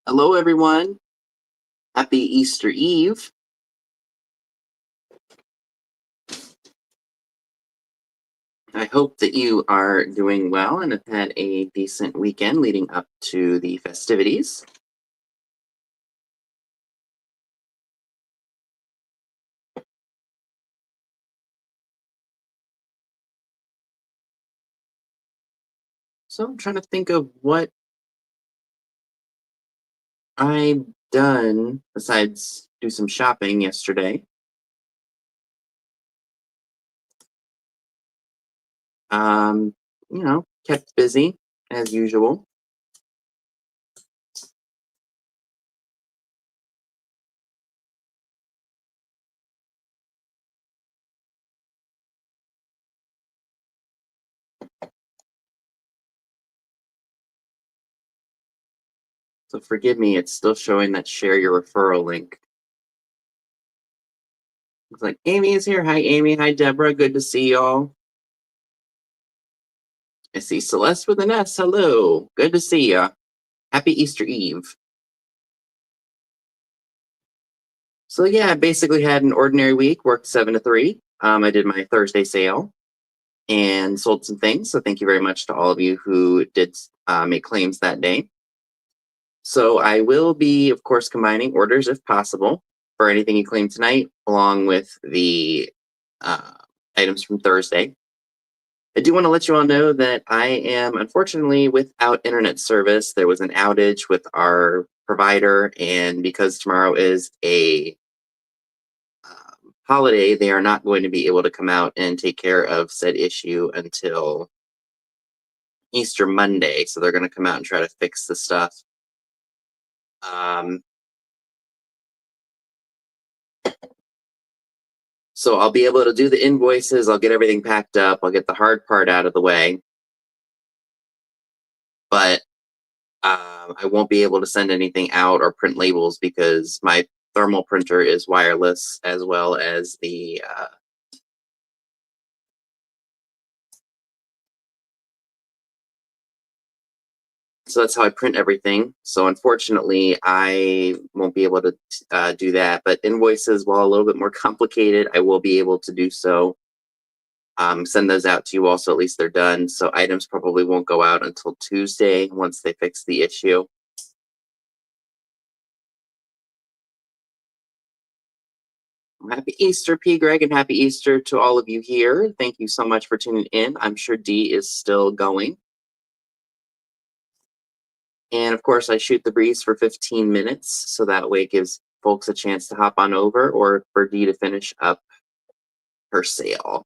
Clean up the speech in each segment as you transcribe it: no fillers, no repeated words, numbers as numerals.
Hello, everyone. Happy Easter Eve. I hope that you are doing well and have had a decent weekend leading up to the festivities. So I'm trying to think of what I've done besides do some shopping yesterday. Um, kept busy as usual. So forgive me, it's still showing that share your referral link. Looks like Amy is here. Hi, Amy. Hi, Deborah. Good to see y'all. I see Celeste with an S. Hello. Good to see ya. Happy Easter Eve. So yeah, I basically had an ordinary week, worked 7 to 3. I did my Thursday sale and sold some things. So thank you very much to all of you who did make claims that day. So I will be, of course, combining orders if possible for anything you claim tonight, along with the uh, items from Thursday. I do want to let you all know that I am unfortunately without internet service. There was an outage with our provider, and because tomorrow is a holiday, they are not going to be able to come out and take care of said issue until Easter Monday. So they're going to come out and try to fix the stuff. So I'll be able to do the invoices. I'll get everything packed up. I'll get the hard part out of the way. But I won't be able to send anything out or print labels because my thermal printer is wireless, as well as the so that's how I print everything. So unfortunately, I won't be able to do that. But invoices, while a little bit more complicated, I will be able to do so. Send those out to you all, so at least they're done. So items probably won't go out until Tuesday once they fix the issue. Happy Easter, P. Greg, and happy Easter to all of you here. Thank you so much for tuning in. I'm sure D is still going. And of course, I shoot the breeze for 15 minutes, so that way it gives folks a chance to hop on over or for D to finish up her sale.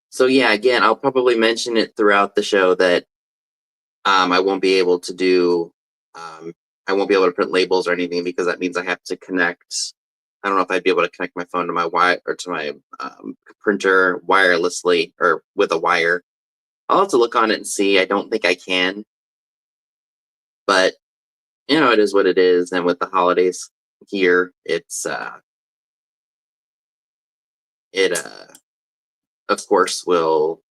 So yeah, again, I'll probably mention it throughout the show that I won't be able to do, I won't be able to print labels or anything because that means I have to connect. I don't know if I'd be able to connect my phone to my wire or to my printer wirelessly or with a wire. I'll have to look on it and see. I don't think I can, but it is what it is. And with the holidays here, it's it of course will.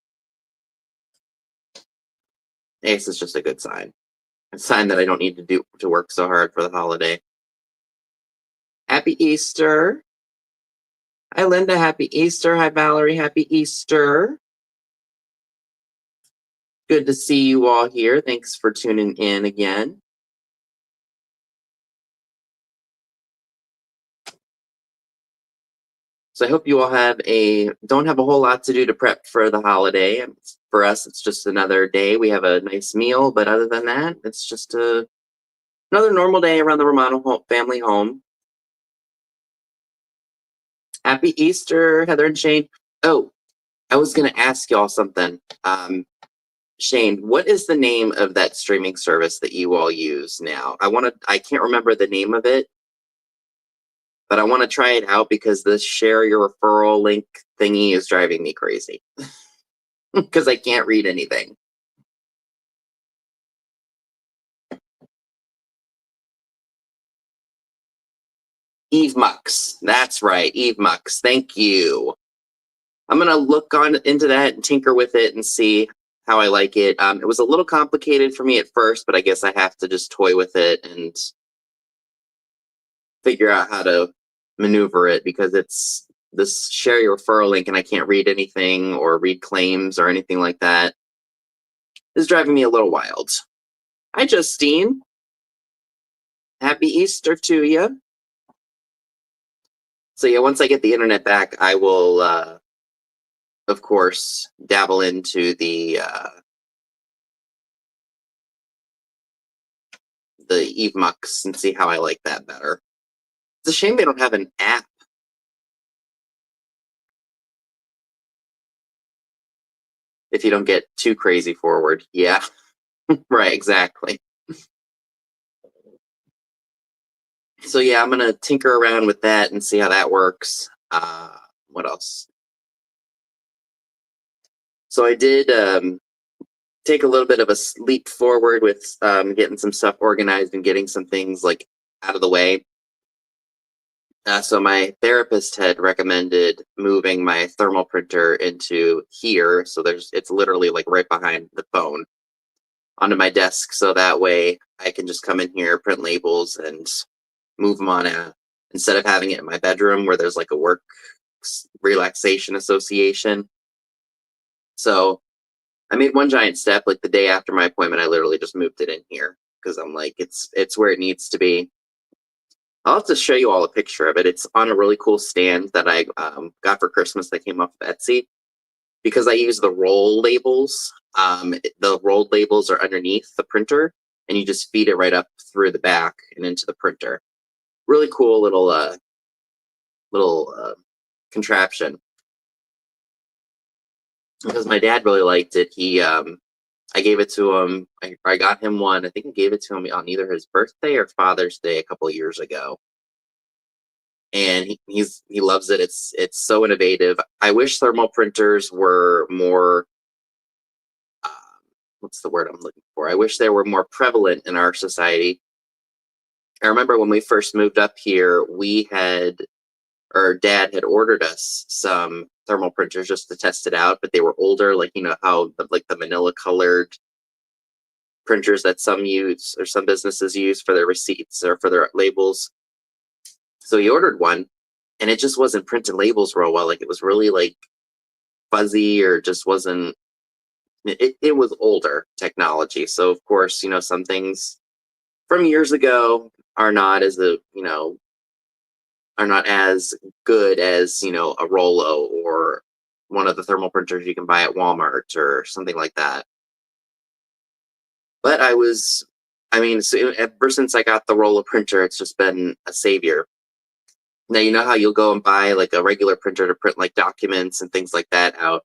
I guess it's just a good sign. A sign that I don't need to work so hard for the holiday. Happy Easter. Hi, Linda. Happy Easter. Hi, Valerie. Happy Easter. Good to see you all here. Thanks for tuning in again. So I hope you all don't have a whole lot to do to prep for the holiday. For us, it's just another day. We have a nice meal, but other than that, it's just another normal day around the Romano family home. Happy Easter, Heather and Shane. Oh, I was going to ask y'all something. Shane, what is the name of that streaming service that you all use now? I can't remember the name of it, but I want to try it out because this share your referral link thingy is driving me crazy because I can't read anything. Eve Mux. That's right, Eve Mux. Thank you. I'm going to look into that and tinker with it and see how I like it. It was a little complicated for me at first, but I guess I have to just toy with it and figure out how to maneuver it, because it's this share your referral link and I can't read anything or read claims or anything like that. Is driving me a little wild. Hi, Justine. Happy Easter to you. So yeah, once I get the internet back, I will, of course, dabble into the Eve Mux and see how I like that better. It's a shame they don't have an app. If you don't get too crazy forward. Yeah, right, exactly. So yeah, I'm gonna tinker around with that and see how that works. What else? So I did take a little bit of a leap forward with getting some stuff organized and getting some things like out of the way. So my therapist had recommended moving my thermal printer into here. So it's literally like right behind the phone onto my desk. So that way I can just come in here, print labels, and move them on out, instead of having it in my bedroom where there's like a work relaxation association. So I made one giant step. Like the day after my appointment, I literally just moved it in here because I'm like, it's where it needs to be. I'll have to show you all a picture of it. It's on a really cool stand that I got for Christmas that came off of Etsy, because I use the roll labels. The rolled labels are underneath the printer, and you just feed it right up through the back and into the printer. Really cool little contraption. Because my dad really liked it. I gave it to him. I got him one. I think I gave it to him on either his birthday or Father's Day a couple of years ago. And he loves it. It's so innovative. I wish thermal printers were more. What's the word I'm looking for? I wish they were more prevalent in our society. I remember when we first moved up here, Dad had ordered us some thermal printers just to test it out, but they were older, like how the manila colored printers that some use or some businesses use for their receipts or for their labels. So he ordered one, and it just wasn't printing labels real well. Like it was really like fuzzy, or just wasn't. It was older technology, so of course some things from years ago are not as are not as good as a Rollo or one of the thermal printers you can buy at Walmart or something like that. But so ever since I got the Rollo printer, it's just been a savior. Now, you know how you'll go and buy like a regular printer to print like documents and things like that out,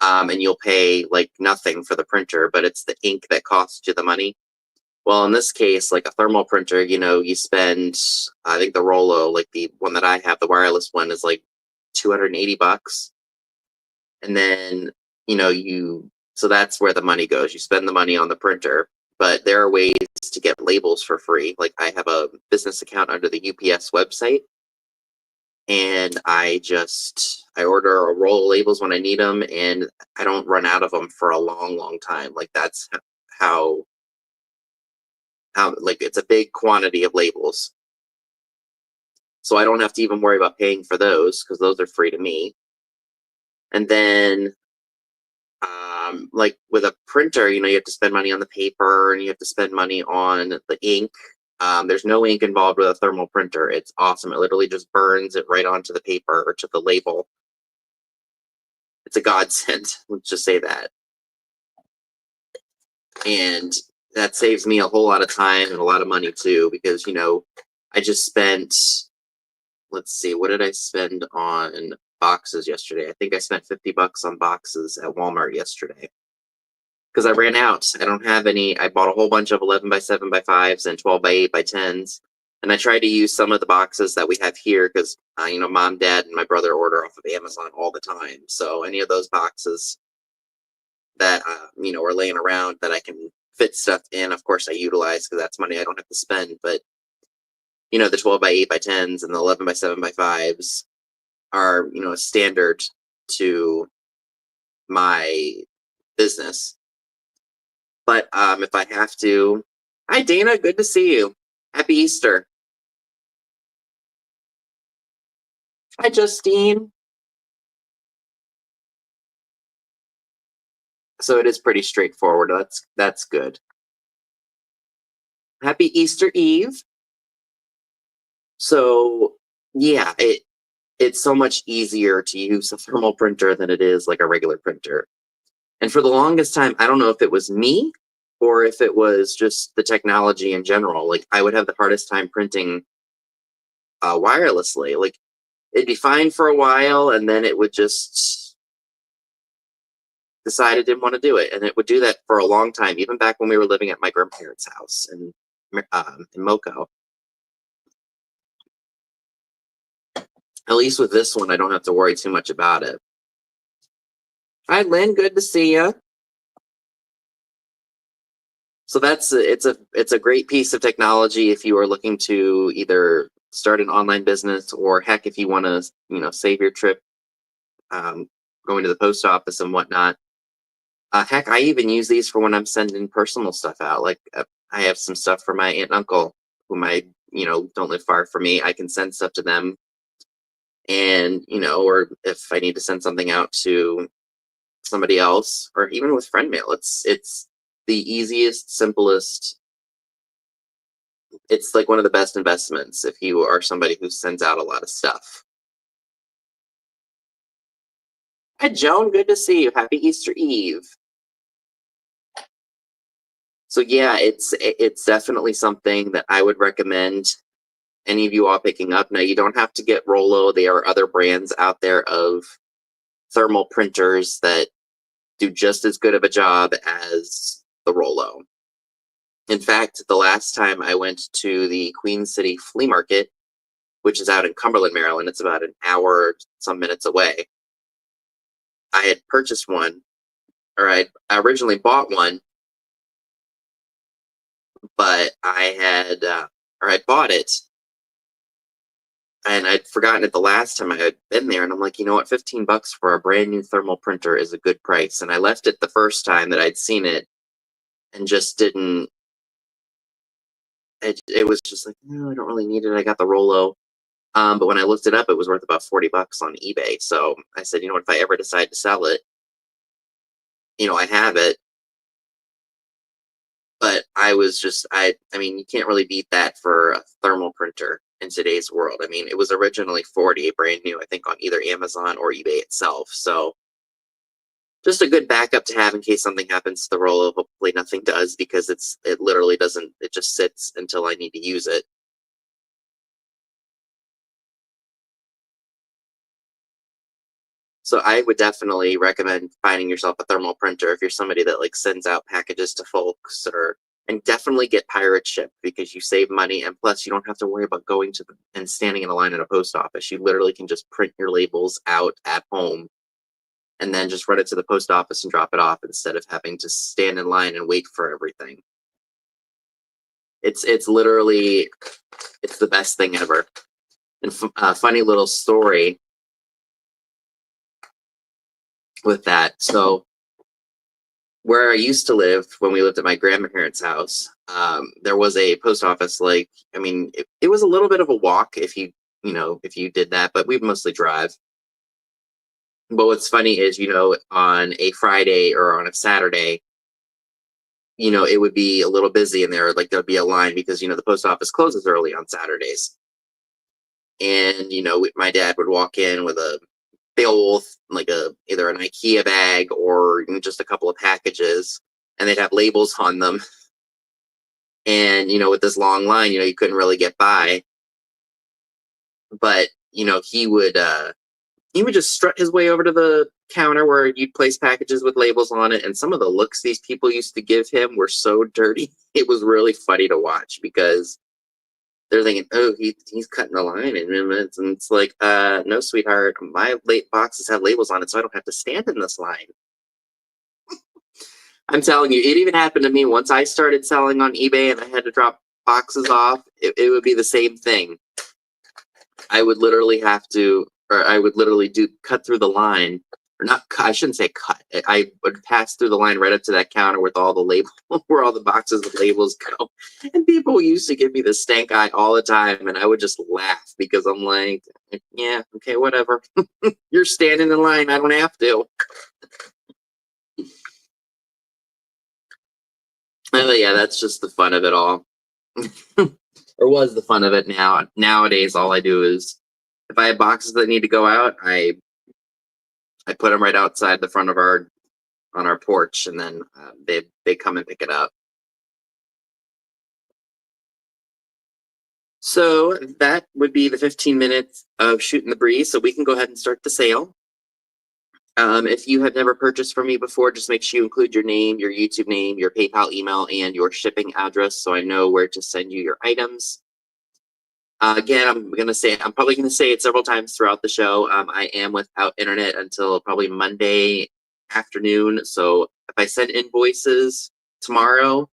and you'll pay like nothing for the printer, but it's the ink that costs you the money. Well, in this case, like a thermal printer, you spend, I think the Rollo, like the one that I have, the wireless one, is like $280. And then, so that's where the money goes. You spend the money on the printer, but there are ways to get labels for free. Like I have a business account under the UPS website, and I order a roll of labels when I need them, and I don't run out of them for a long, long time. Like that's how like it's a big quantity of labels. So I don't have to even worry about paying for those, because those are free to me. And then like with a printer, you have to spend money on the paper, and you have to spend money on the ink. There's no ink involved with a thermal printer. It's awesome. It literally just burns it right onto the paper or to the label. It's a godsend. Let's just say that. And that saves me a whole lot of time and a lot of money too, because I just spent, let's see, what did I spend on boxes yesterday? I think I spent $50 on boxes at Walmart yesterday, because I ran out. I don't have any. I bought a whole bunch of 11 by 7 by 5s and 12 by 8 by 10s. And I tried to use some of the boxes that we have here, because, mom, dad, and my brother order off of Amazon all the time. So any of those boxes that, are laying around that I can fit stuff in, of course I utilize, because that's money I don't have to spend. But, the 12 by 8 by 10s and the 11 by 7 by 5s are, a standard to my business. But if I have to, hi Dana, good to see you. Happy Easter. Hi Justine. So it is pretty straightforward. That's good. Happy Easter Eve. So yeah, it's so much easier to use a thermal printer than it is like a regular printer. And for the longest time, I don't know if it was me or if it was just the technology in general. Like I would have the hardest time printing wirelessly. Like it'd be fine for a while, and then it would just decide it didn't want to do it, and it would do that for a long time, even back when we were living at my grandparents' house in Moco. At least with this one, I don't have to worry too much about it. Hi, Lynn. Good to see you. So it's a great piece of technology if you are looking to either start an online business, or heck, if you want to save your trip going to the post office and whatnot. Heck, I even use these for when I'm sending personal stuff out. Like I have some stuff for my aunt and uncle whom I don't live far from me. I can send stuff to them, and or if I need to send something out to somebody else, or even with friend mail, it's the easiest, simplest. It's like one of the best investments if you are somebody who sends out a lot of stuff. Hi, Joan. Good to see you. Happy Easter Eve. So yeah, it's definitely something that I would recommend any of you all picking up. Now, you don't have to get Rollo. There are other brands out there of thermal printers that do just as good of a job as the Rollo. In fact, the last time I went to the Queen City Flea Market, which is out in Cumberland, Maryland, it's about an hour, some minutes away, I had purchased one, or I originally bought one, but I bought it, and I'd forgotten it the last time I had been there, and I'm like, you know what, $15 for a brand new thermal printer is a good price. And I left it the first time that I'd seen it, and just didn't. It was just like, no, I don't really need it. I got the Rollo. But when I looked it up, it was worth about $40 on eBay. So I said, you know what, if I ever decide to sell it, I have it. But I mean, you can't really beat that for a thermal printer in today's world. I mean, it was originally $40, brand new, I think, on either Amazon or eBay itself. So just a good backup to have in case something happens to the Rollo. Hopefully nothing does, because it literally doesn't, it just sits until I need to use it. So I would definitely recommend finding yourself a thermal printer if you're somebody that like sends out packages to folks, and definitely get Pirate shipped, because you save money, and plus you don't have to worry about going to and standing in a line at a post office. You literally can just print your labels out at home and then just run it to the post office and drop it off, instead of having to stand in line and wait for everything. It's literally, it's the best thing ever. And funny little story with that. So where I used to live when we lived at my grandparents' house, there was a post office. Like, I mean, it was a little bit of a walk if you did that, but we'd mostly drive. But what's funny is, on a Friday or on a Saturday, it would be a little busy in there. Like there'd be a line, because, the post office closes early on Saturdays. And, my dad would walk in with a big old, like either an IKEA bag or just a couple of packages, and they'd have labels on them. And, with this long line, you couldn't really get by. But, he would just strut his way over to the counter where you'd place packages with labels on it. And some of the looks these people used to give him were so dirty. It was really funny to watch, because they're thinking, oh, he's cutting the line in minutes. And it's like, no, sweetheart, my late boxes have labels on it, so I don't have to stand in this line. I'm telling you, it even happened to me once I started selling on eBay and I had to drop boxes off. It would be the same thing. I would literally cut through the line, or not cut, I shouldn't say cut. I would pass through the line right up to that counter with all the labels, where all the boxes of labels go. And people used to give me the stank eye all the time, and I would just laugh because I'm like, yeah, okay, whatever. You're standing in line. I don't have to. But yeah, that's just the fun of it all. Or was the fun of it now. Nowadays, all I do is, if I have boxes that need to go out, I put them right outside the front of on our porch, and then they come and pick it up. So that would be the 15 minutes of shooting the breeze. So we can go ahead and start the sale. If you have never purchased from me before, just make sure you include your name, your YouTube name, your PayPal email, and your shipping address, so I know where to send you your items. Again, I'm probably gonna say it several times throughout the show. I am without internet until probably Monday afternoon. So if I send invoices tomorrow,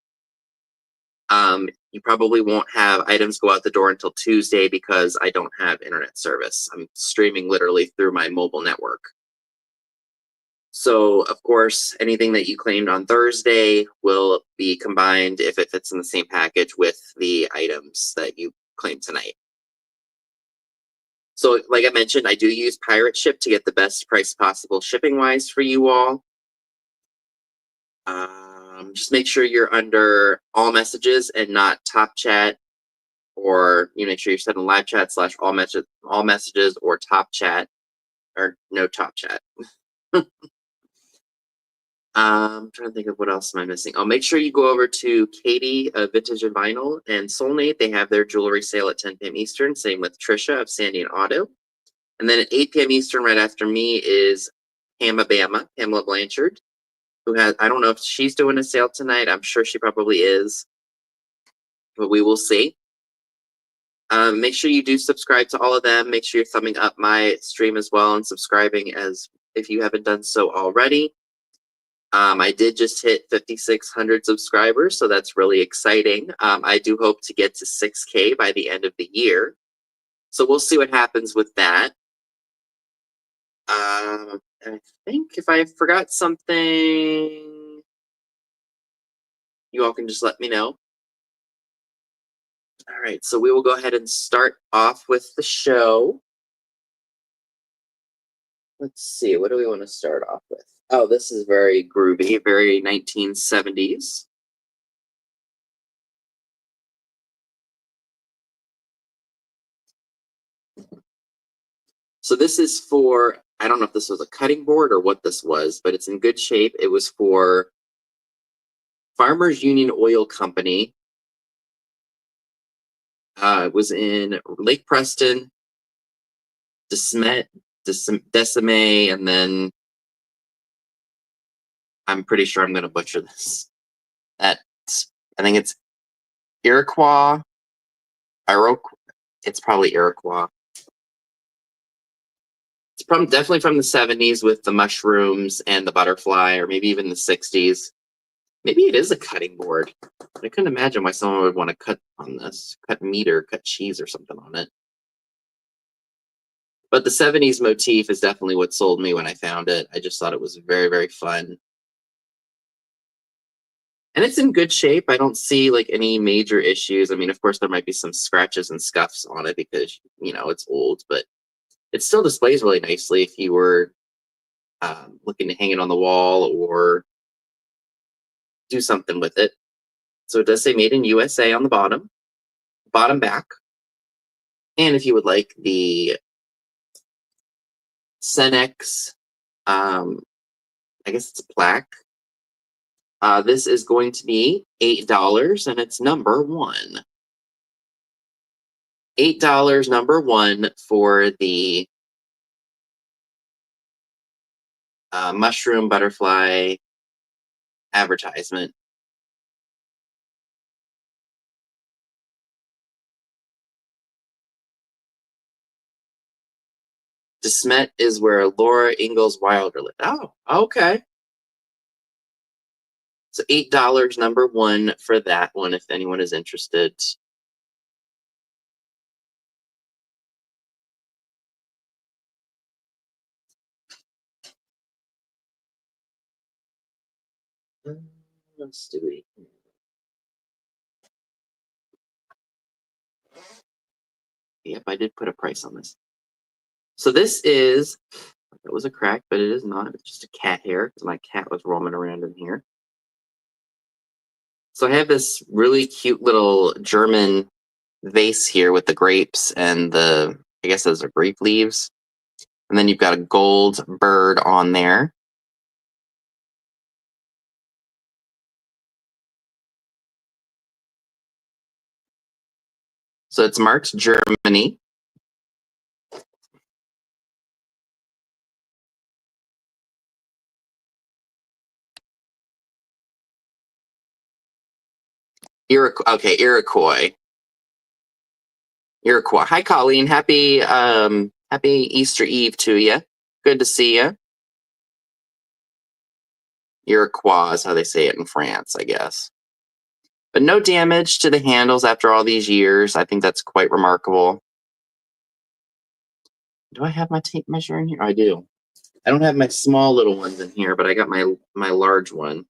you probably won't have items go out the door until Tuesday because I don't have internet service. I'm streaming literally through my mobile network. So, of course, anything that you claimed on Thursday will be combined, if it fits in the same package, with the items that you claimed tonight. So, like I mentioned, I do use Pirate Ship to get the best price possible shipping-wise for you all. Just make sure you're under all messages and not top chat, or you make sure you're set in live chat / all messages, or top chat, or no top chat. I'm trying to think of what else am I missing. Oh, make sure you go over to Katie of Vintage and Vinyl and Soulmate. They have their jewelry sale at 10 p.m. Eastern. Same with Trisha of Sandy and Otto. And then at 8 p.m. Eastern, right after me, is Pamela Blanchard, who has, I don't know if she's doing a sale tonight. I'm sure she probably is, but we will see. Make sure you do subscribe to all of them. Make sure you're thumbing up my stream as well and subscribing as if you haven't done so already. I did just hit 5,600 subscribers, so that's really exciting. I do hope to get to 6K by the end of the year. So we'll see what happens with that. I think if I forgot something, you all can just let me know. All right, so we will go ahead and start off with the show. Let's see, what do we want to start off with? Oh, this is very groovy, very 1970s. So this is for, I don't know if this was a cutting board or what this was, but it's in good shape. It was for Farmers Union Oil Company. It was in Lake Preston, Decime, and then I'm pretty sure I'm going to butcher this. I think it's Iroquois. It's probably Iroquois. It's definitely from the 70s with the mushrooms and the butterfly, or maybe even the 60s. Maybe it is a cutting board. I couldn't imagine why someone would want to cut on this, cut meat or cut cheese or something on it. But the 70s motif is definitely what sold me when I found it. I just thought it was very, very fun. And it's in good shape. I don't see like any major issues. I mean, of course, there might be some scratches and scuffs on it because, you know, it's old, but it still displays really nicely if you were looking to hang it on the wall or do something with it. So it does say made in USA on the bottom back. And if you would like the Cenex, I guess it's a plaque, this is going to be $8, and it's number 1. $8, number 1, for the mushroom butterfly advertisement. DeSmet is where Laura Ingalls Wilder lived. Oh, okay. So $8, number 1, for that one, if anyone is interested. What else do we? Yep, I did put a price on this. So this is, it was a crack, but it is not. It's just a cat hair because my cat was roaming around in here. So I have this really cute little German vase here with the grapes and the, I guess those are grape leaves. And then you've got a gold bird on there. So it's marked Germany. Okay, Iroquois. Iroquois. Hi, Colleen. Happy Easter Eve to you. Good to see you. Iroquois is how they say it in France, I guess. But no damage to the handles after all these years. I think that's quite remarkable. Do I have my tape measure in here? I do. I don't have my small little ones in here, but I got my large one.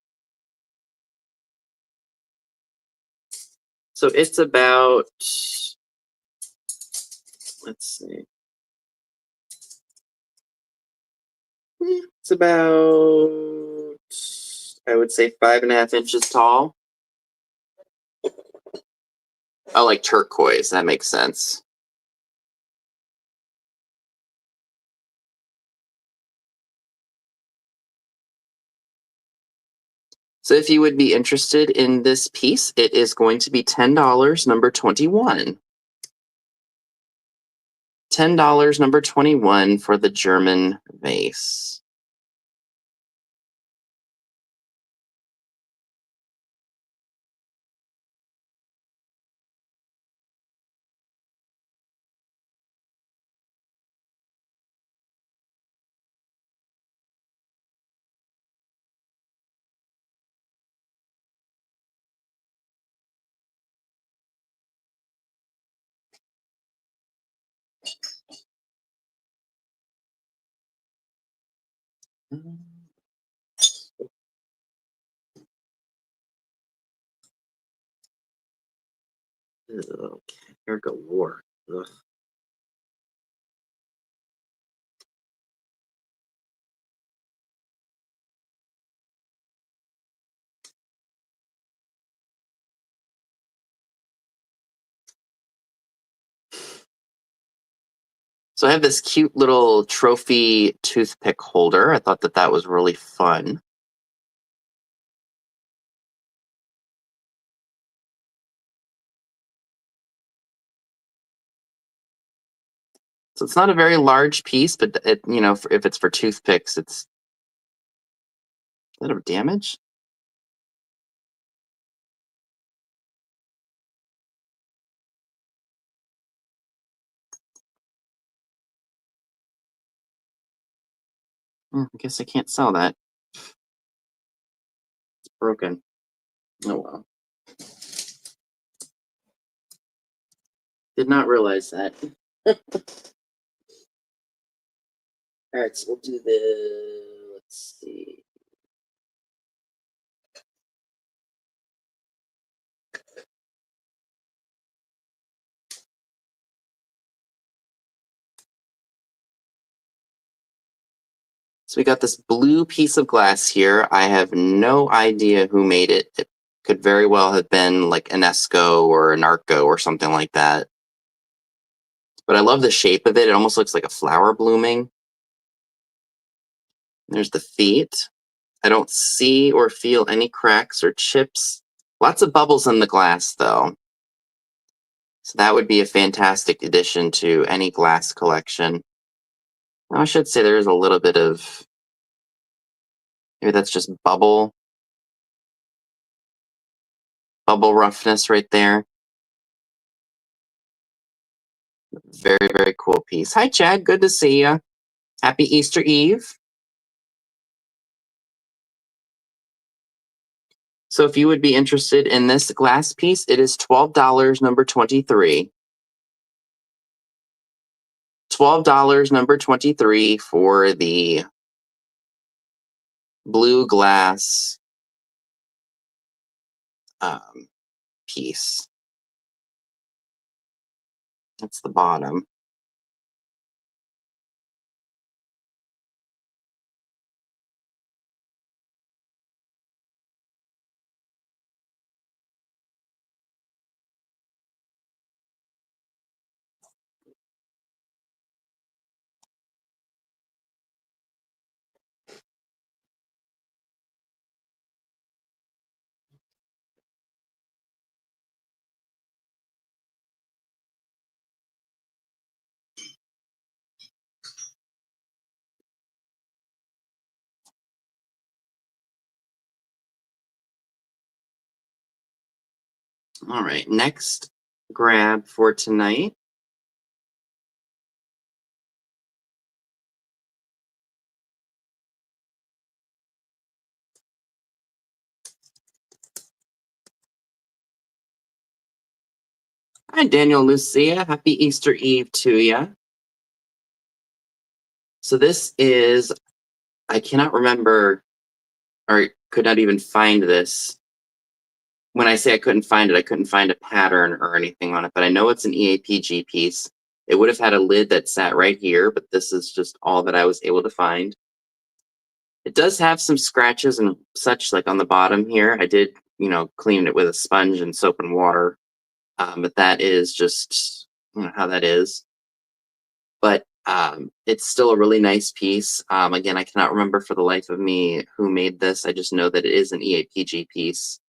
So it's about, let's see. It's about, I would say 5.5 inches tall. Oh, like turquoise. That makes sense. So if you would be interested in this piece, it is going to be $10, number 21. $10, number 21 for the German vase. Okay, here galore. Ugh. So I have this cute little trophy toothpick holder. I thought that that was really fun. So it's not a very large piece, but it, you know, if it's for toothpicks, it's a little damage. I guess I can't sell that. It's broken. Oh well. Did not realize that. All right, so we'll do the, let's see. So we got this blue piece of glass here. I have no idea who made it. It could very well have been like Anesco or Narco or something like that. But I love the shape of it. It almost looks like a flower blooming. There's the feet. I don't see or feel any cracks or chips. Lots of bubbles in the glass, though. So that would be a fantastic addition to any glass collection. Now, I should say there is a little bit of, maybe that's just bubble roughness right there. Very, very cool piece. Hi, Chad. Good to see you. Happy Easter Eve. So if you would be interested in this glass piece, it is $12, number 23. $12, number 23 for the blue glass piece. That's the bottom. All right, next grab for tonight. Hi, Daniel, Lucia. Happy Easter Eve to you. So this is, I cannot remember, or could not even find this. When I say I couldn't find it, I couldn't find a pattern or anything on it, but I know it's an EAPG piece. It would have had a lid that sat right here, but this is just all that I was able to find. It does have some scratches and such, like on the bottom here. I did, clean it with a sponge and soap and water, but that is just how that is. But it's still a really nice piece. Again, I cannot remember for the life of me who made this. I just know that it is an EAPG piece.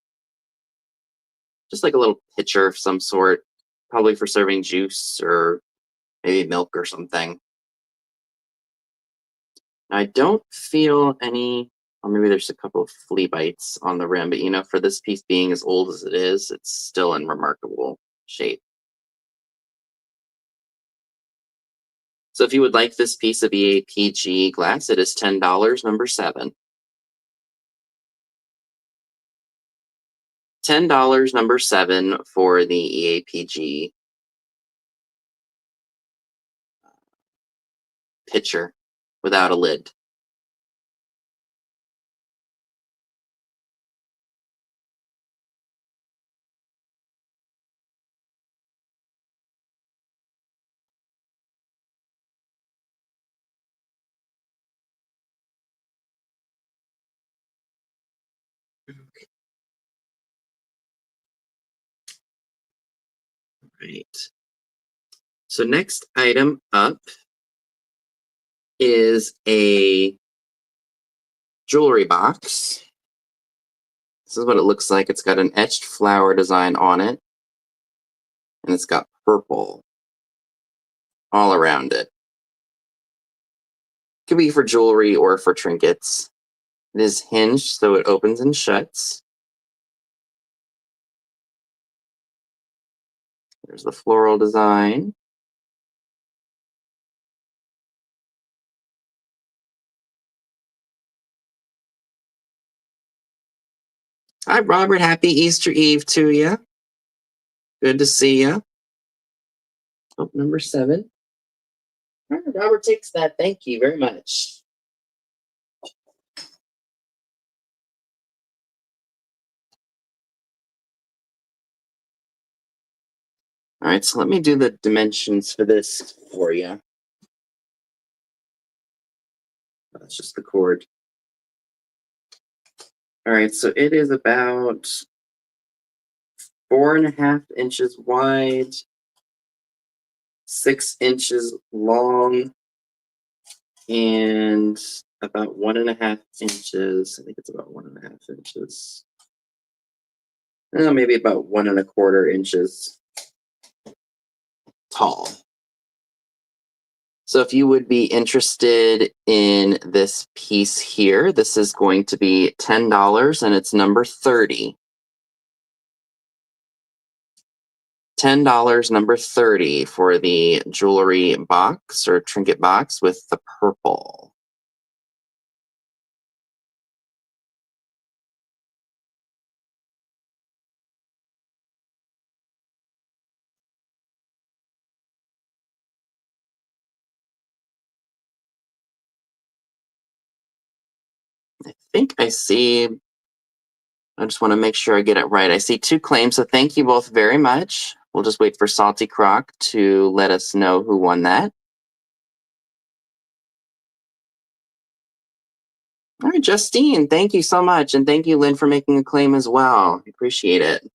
Just like a little pitcher of some sort, probably for serving juice or maybe milk or something. I don't feel any, or maybe there's a couple of flea bites on the rim, but for this piece being as old as it is, it's still in remarkable shape. So if you would like this piece of EAPG glass, it is $10, number 7. $10, number 7 for the EAPG pitcher without a lid. Right. So next item up is a jewelry box. This is what it looks like. It's got an etched flower design on it, and it's got purple all around it. Could be for jewelry or for trinkets. It is hinged, so it opens and shuts. There's the floral design. Hi, Robert. Happy Easter Eve to you. Good to see you. Oh, number 7. All right, Robert takes that. Thank you very much. All right, so let me do the dimensions for this for you. That's just the cord. All right, so it is about 4.5 inches wide, 6 inches long, and about 1.5 inches. I think it's about 1.5 inches. Maybe about 1.25 inches tall. So if you would be interested in this piece here, this is going to be $10 and it's number 30. $10, number 30 for the jewelry box or trinket box with the purple. I think I see I just want to make sure I get it right. I see 2 claims, so thank you both very much. We'll just wait for Salty Croc to let us know who won that. All right, Justine, thank you so much. And thank you, Lynn, for making a claim as well. I appreciate it.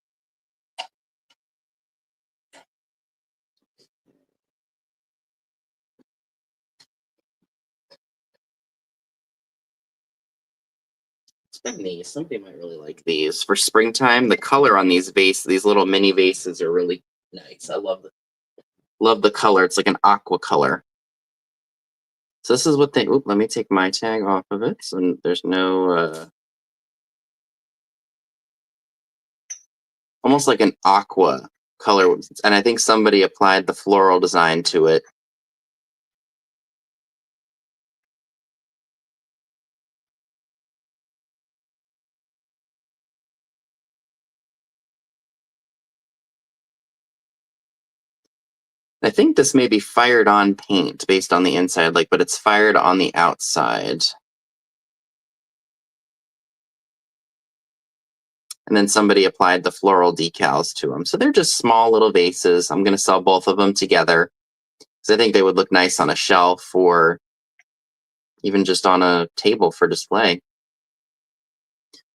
These. Somebody might really like these for springtime. The color on these these little mini vases are really nice. I love the color. It's like an aqua color. So this is what they. Oop, let me take my tag off of it. So there's no. Almost like an aqua color, and I think somebody applied the floral design to it. I think this may be fired on paint based on the inside, but it's fired on the outside. And then somebody applied the floral decals to them. So they're just small little vases. I'm going to sell both of them together because I think they would look nice on a shelf or even just on a table for display.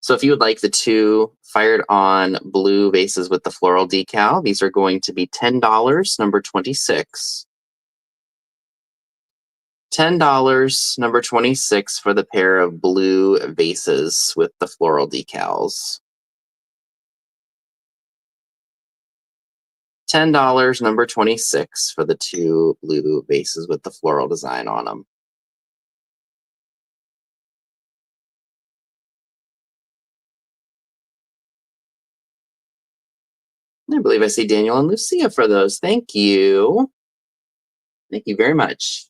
So if you would like the 2 fired on blue vases with the floral decal, these are going to be $10, number 26. $10, number 26 for the pair of blue vases with the floral decals. $10, number 26 for the 2 blue vases with the floral design on them. I believe I see Daniel and Lucia for those. Thank you. Thank you very much.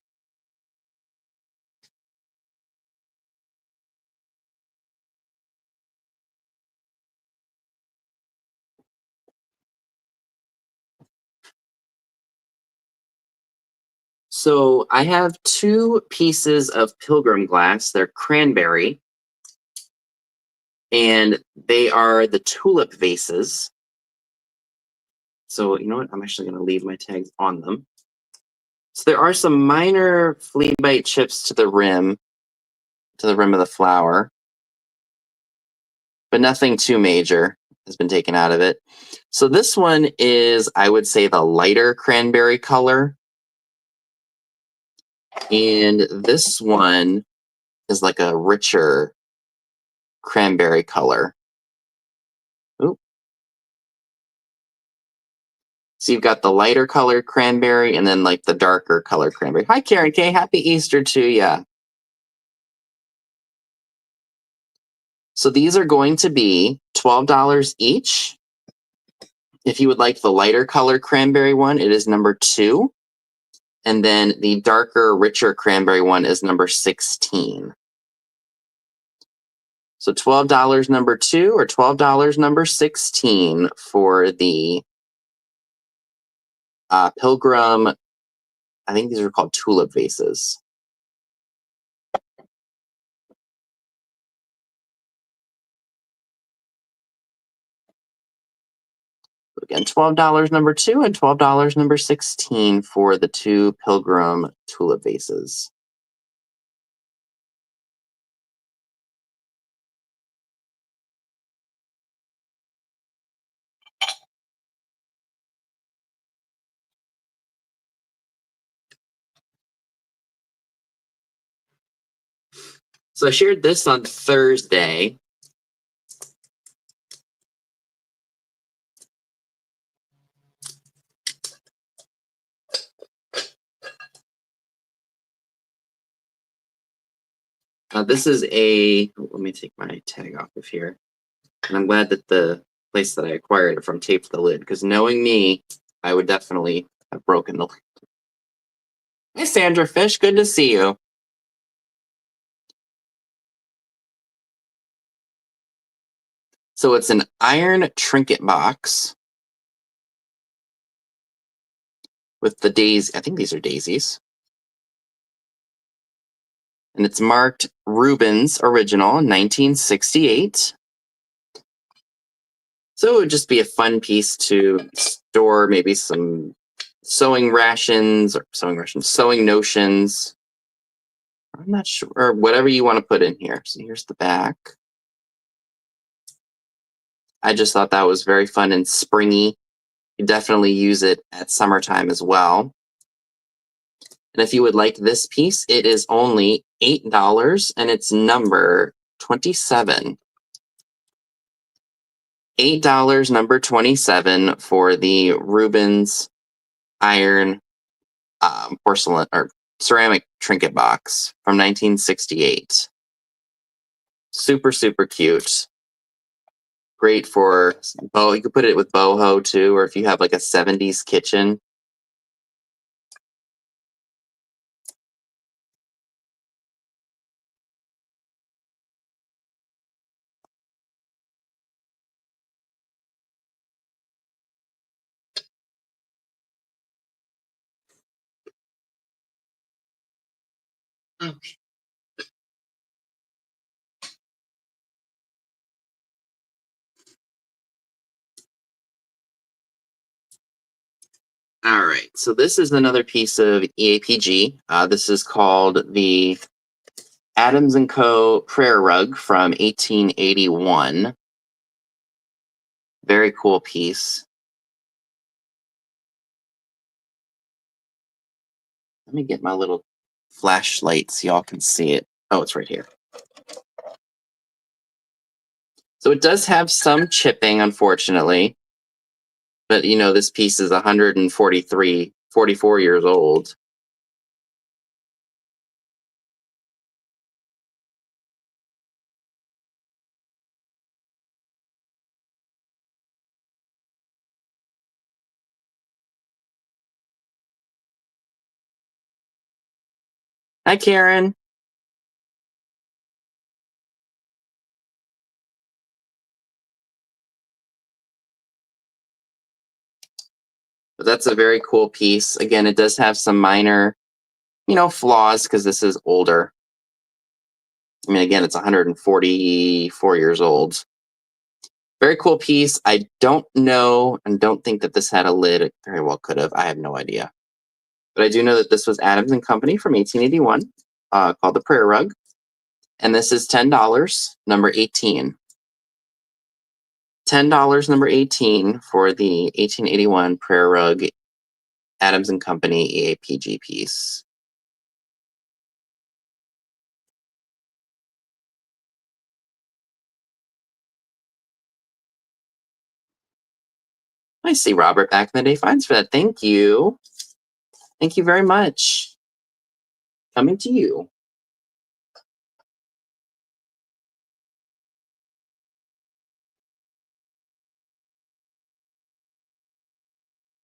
So I have 2 pieces of Pilgrim glass. They're cranberry. And they are the tulip vases. So you know what? I'm actually going to leave my tags on them. So there are some minor flea bite chips to the rim of the flower, but nothing too major has been taken out of it. So this one is, I would say, the lighter cranberry color. And this one is like a richer cranberry color. Ooh. So you've got the lighter colored cranberry and then like the darker colored cranberry. Hi, Karen K. Happy Easter to ya. So these are going to be $12 each. If you would like the lighter colored cranberry one, it is number 2. And then the darker, richer cranberry one is number 16. So $12 number 2 or $12 number 16 for the Pilgrim. I think these are called tulip vases. Again, $12 number 2 and $12 number 16 for the 2 Pilgrim tulip vases. So I shared this on Thursday. This is let me take my tag off of here. And I'm glad that the place that I acquired it from taped the lid, because knowing me, I would definitely have broken the lid. Hey, Sandra Fish, good to see you. So it's an iron trinket box with the daisies. I think these are daisies. And it's marked Rubens Original, 1968. So it would just be a fun piece to store maybe some sewing rations or sewing notions. I'm not sure, or whatever you want to put in here. So here's the back. I just thought that was very fun and springy. You definitely use it at summertime as well. And if you would like this piece, it is only $8 and it's number 27. $8, number 27 for the Rubens iron porcelain or ceramic trinket box from 1968. Super, super cute. Great for bow. You could put it with boho too, or if you have like a 70s kitchen. Okay. All right, so this is another piece of EAPG. This is called the Adams & Co. prayer rug from 1881. Very cool piece. Let me get my little flashlight so y'all can see it. Oh, it's right here. So it does have some chipping, unfortunately. But, you know, this piece is 44 years old. Hi, Karen. But that's a very cool piece. Again, it does have some minor, flaws because this is older. I mean, again, it's 144 years old. Very cool piece. I don't know and don't think that this had a lid. It very well could have. I have no idea. But I do know that this was Adams & Company from 1881, called the Prayer Rug. And this is $10, number 18. $10, number 18 for the 1881 Prayer Rug Adams & Company EAPG piece. I see Robert back in the day finds for that. Thank you. Thank you very much. Coming to you.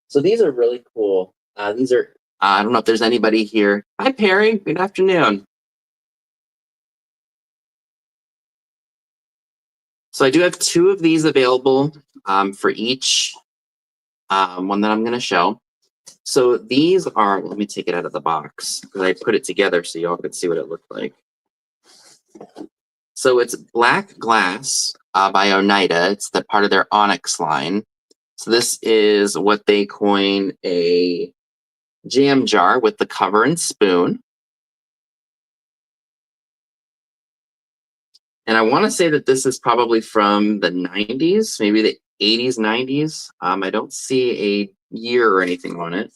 So these are really cool. These are, I don't know if there's anybody here. Hi, Perry. Good afternoon. So I do have 2 of these available for each one that I'm going to show. So these are, let me take it out of the box because I put it together so y'all could see what it looked like. So it's Black Glass by Onida. It's the part of their Onyx line. So this is what they coin a jam jar with the cover and spoon. And I want to say that this is probably from the 90s, maybe the 80s, 90s. I don't see a year or anything on it.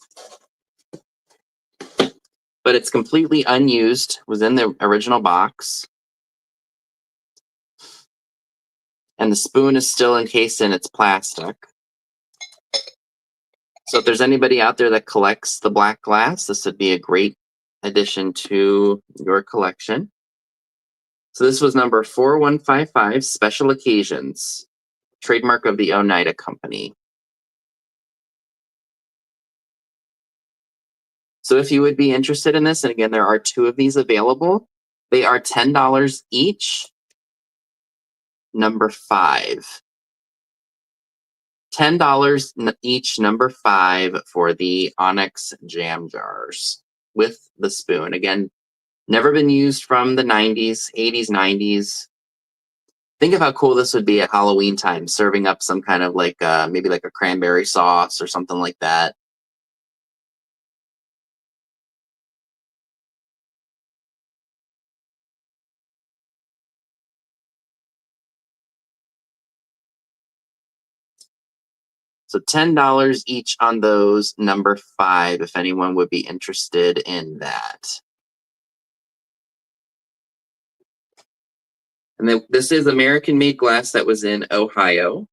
But it's completely unused, was in the original box. And the spoon is still encased in its plastic. So if there's anybody out there that collects the black glass, this would be a great addition to your collection. So this was number 4155, Special Occasions, trademark of the Onida Company. So if you would be interested in this, and again, there are 2 of these available, they are $10 each, number 5. $10 each, number 5 for the Onyx jam jars with the spoon. Again, never been used from the 90s, 80s, 90s. Think of how cool this would be at Halloween time, serving up some kind of like maybe like a cranberry sauce or something like that. So $10 each on those, number 5, if anyone would be interested in that. And then this is American-made glass that was in Ohio.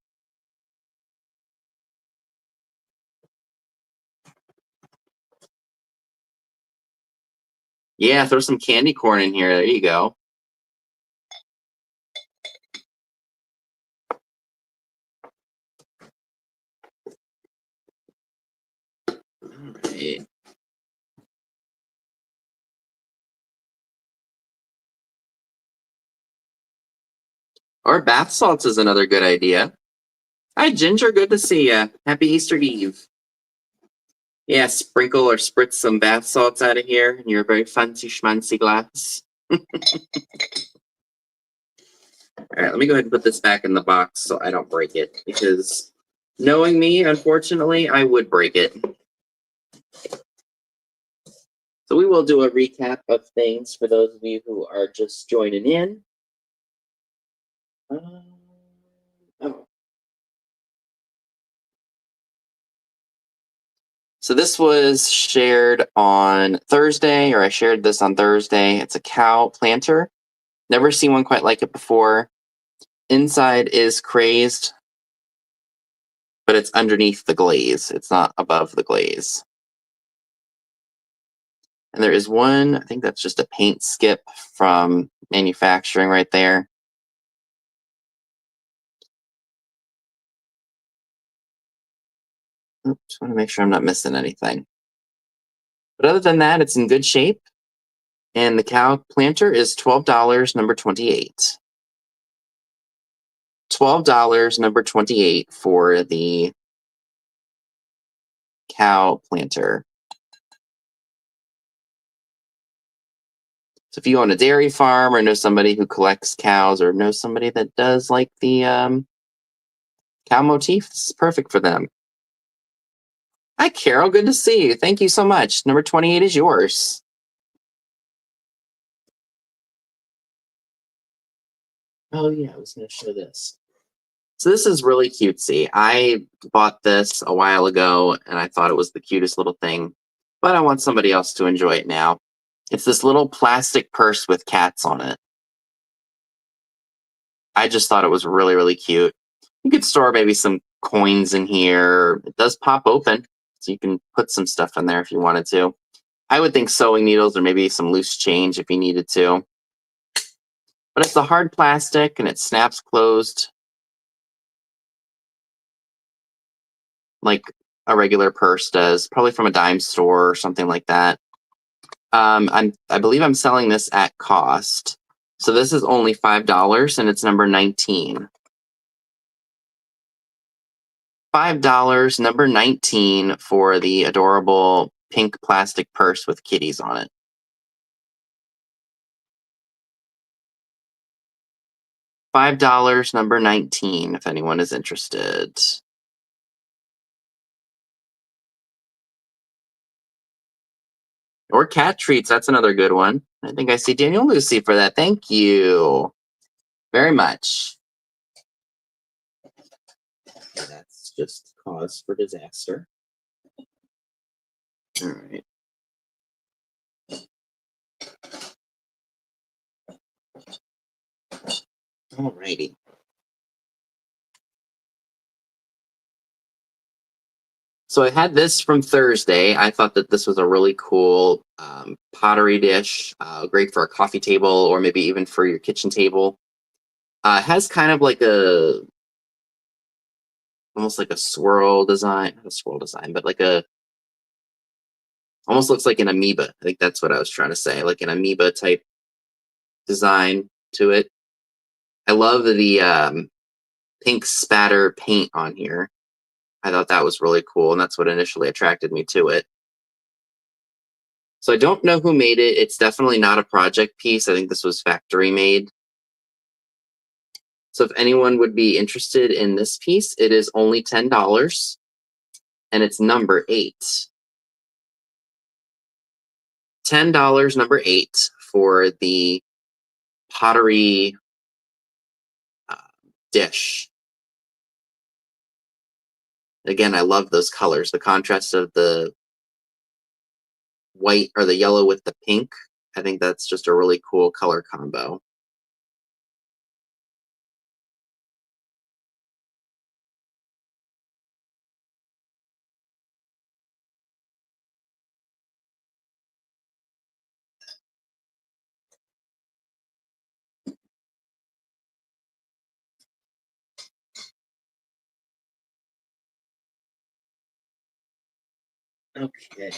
Yeah, throw some candy corn in here. There you go. All right. Or bath salts is another good idea. Hi, Ginger. Good to see ya. Happy Easter Eve. Yeah, sprinkle or spritz some bath salts out of here in your very fancy schmancy glass. All right, let me go ahead and put this back in the box so I don't break it, because knowing me, unfortunately, I would break it. So we will do a recap of things for those of you who are just joining in. Oh. So this was shared on Thursday, or I shared this on Thursday. It's a cow planter. Never seen one quite like it before. Inside is crazed, but it's underneath the glaze. It's not above the glaze. And there is one, I think that's just a paint skip from manufacturing right there. Just want to make sure I'm not missing anything. But other than that, it's in good shape. And the cow planter is $12, number 28. $12, number 28 for the cow planter. So if you own a dairy farm or know somebody who collects cows or know somebody that does like the cow motif, this is perfect for them. Hi, Carol. Good to see you. Thank you so much. Number 28 is yours. Oh, yeah, I was going to show this. So this is really cutesy. I bought this a while ago, and I thought it was the cutest little thing, but I want somebody else to enjoy it now. It's this little plastic purse with cats on it. I just thought it was really, really cute. You could store maybe some coins in here. It does pop open, so you can put some stuff in there if you wanted to. I would think sewing needles or maybe some loose change if you needed to. But it's a hard plastic and it snaps closed like a regular purse does, probably from a dime store or something like that. I believe I'm selling this at cost. So this is only $5 and it's number 19. $5, number 19 for the adorable pink plastic purse with kitties on it. $5, number 19, if anyone is interested. Or cat treats, that's another good one. I think I see Daniel Lucy for that. Thank you very much. That's just cause for disaster. All right. All righty. So I had this from Thursday. I thought that this was a really cool pottery dish, great for a coffee table or maybe even for your kitchen table. It has kind of like almost like a swirl design, not a swirl design, but like almost looks like an amoeba. I think that's what I was trying to say, like an amoeba type design to it. I love the pink spatter paint on here. I thought that was really cool, and that's what initially attracted me to it. So I don't know who made it. It's definitely not a project piece. I think this was factory made. So if anyone would be interested in this piece, it is only $10 and it's number 8. $10, number 8 for the pottery uh, dish. Again, I love those colors. The contrast of the white or the yellow with the pink. I think that's just a really cool color combo. Okay.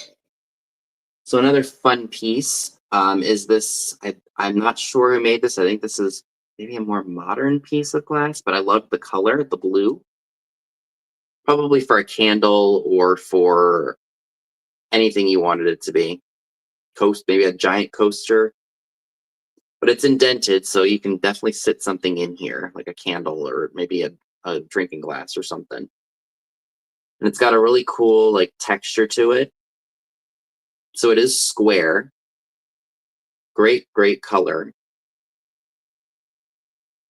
So another fun piece is this. I'm not sure who made this. I think this is maybe a more modern piece of glass, but I love the color, the blue. Probably for a candle or for anything you wanted it to be. Maybe a giant coaster. But it's indented, so you can definitely sit something in here, like a candle or maybe a drinking glass or something. And it's got a really cool like texture to it. So it is square. Great color.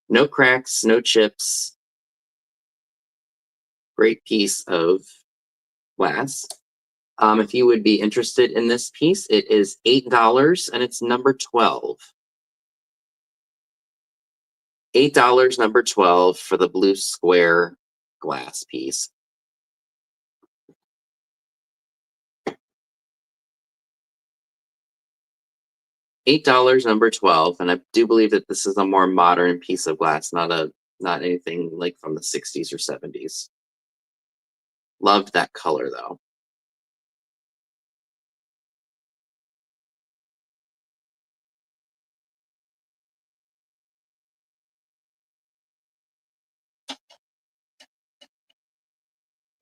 No cracks, no chips. Great piece of glass. If you would be interested in this piece, it is $8 and it's number 12. $8, number 12 for the blue square glass piece. $8, number 12, and I do believe that this is a more modern piece of glass, not anything like from the 60s or 70s. Loved that color though.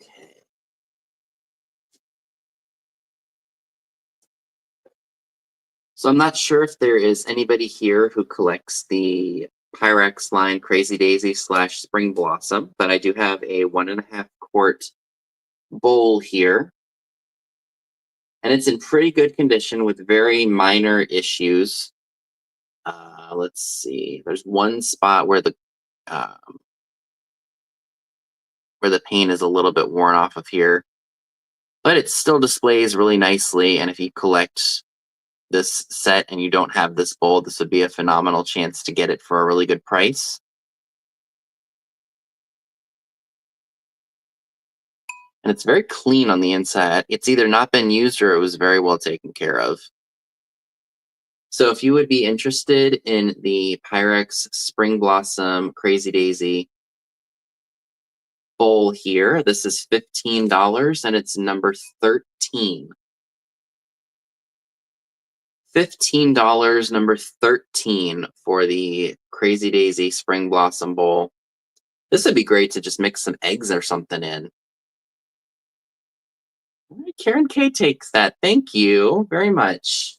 Okay. So I'm not sure if there is anybody here who collects the Pyrex line Crazy Daisy / Spring Blossom, but I do have a 1.5 quart bowl here. And it's in pretty good condition with very minor issues. Let's see. There's one spot where the paint is a little bit worn off of here, but it still displays really nicely. And if you collect this set and you don't have this bowl, this would be a phenomenal chance to get it for a really good price. And it's very clean on the inside. It's either not been used or it was very well taken care of. So if you would be interested in the Pyrex Spring Blossom Crazy Daisy bowl here, this is $15 and it's number 13. $15, number 13 for the Crazy Daisy Spring Blossom bowl. This would be great to just mix some eggs or something in. All right, Karen K takes that. Thank you very much.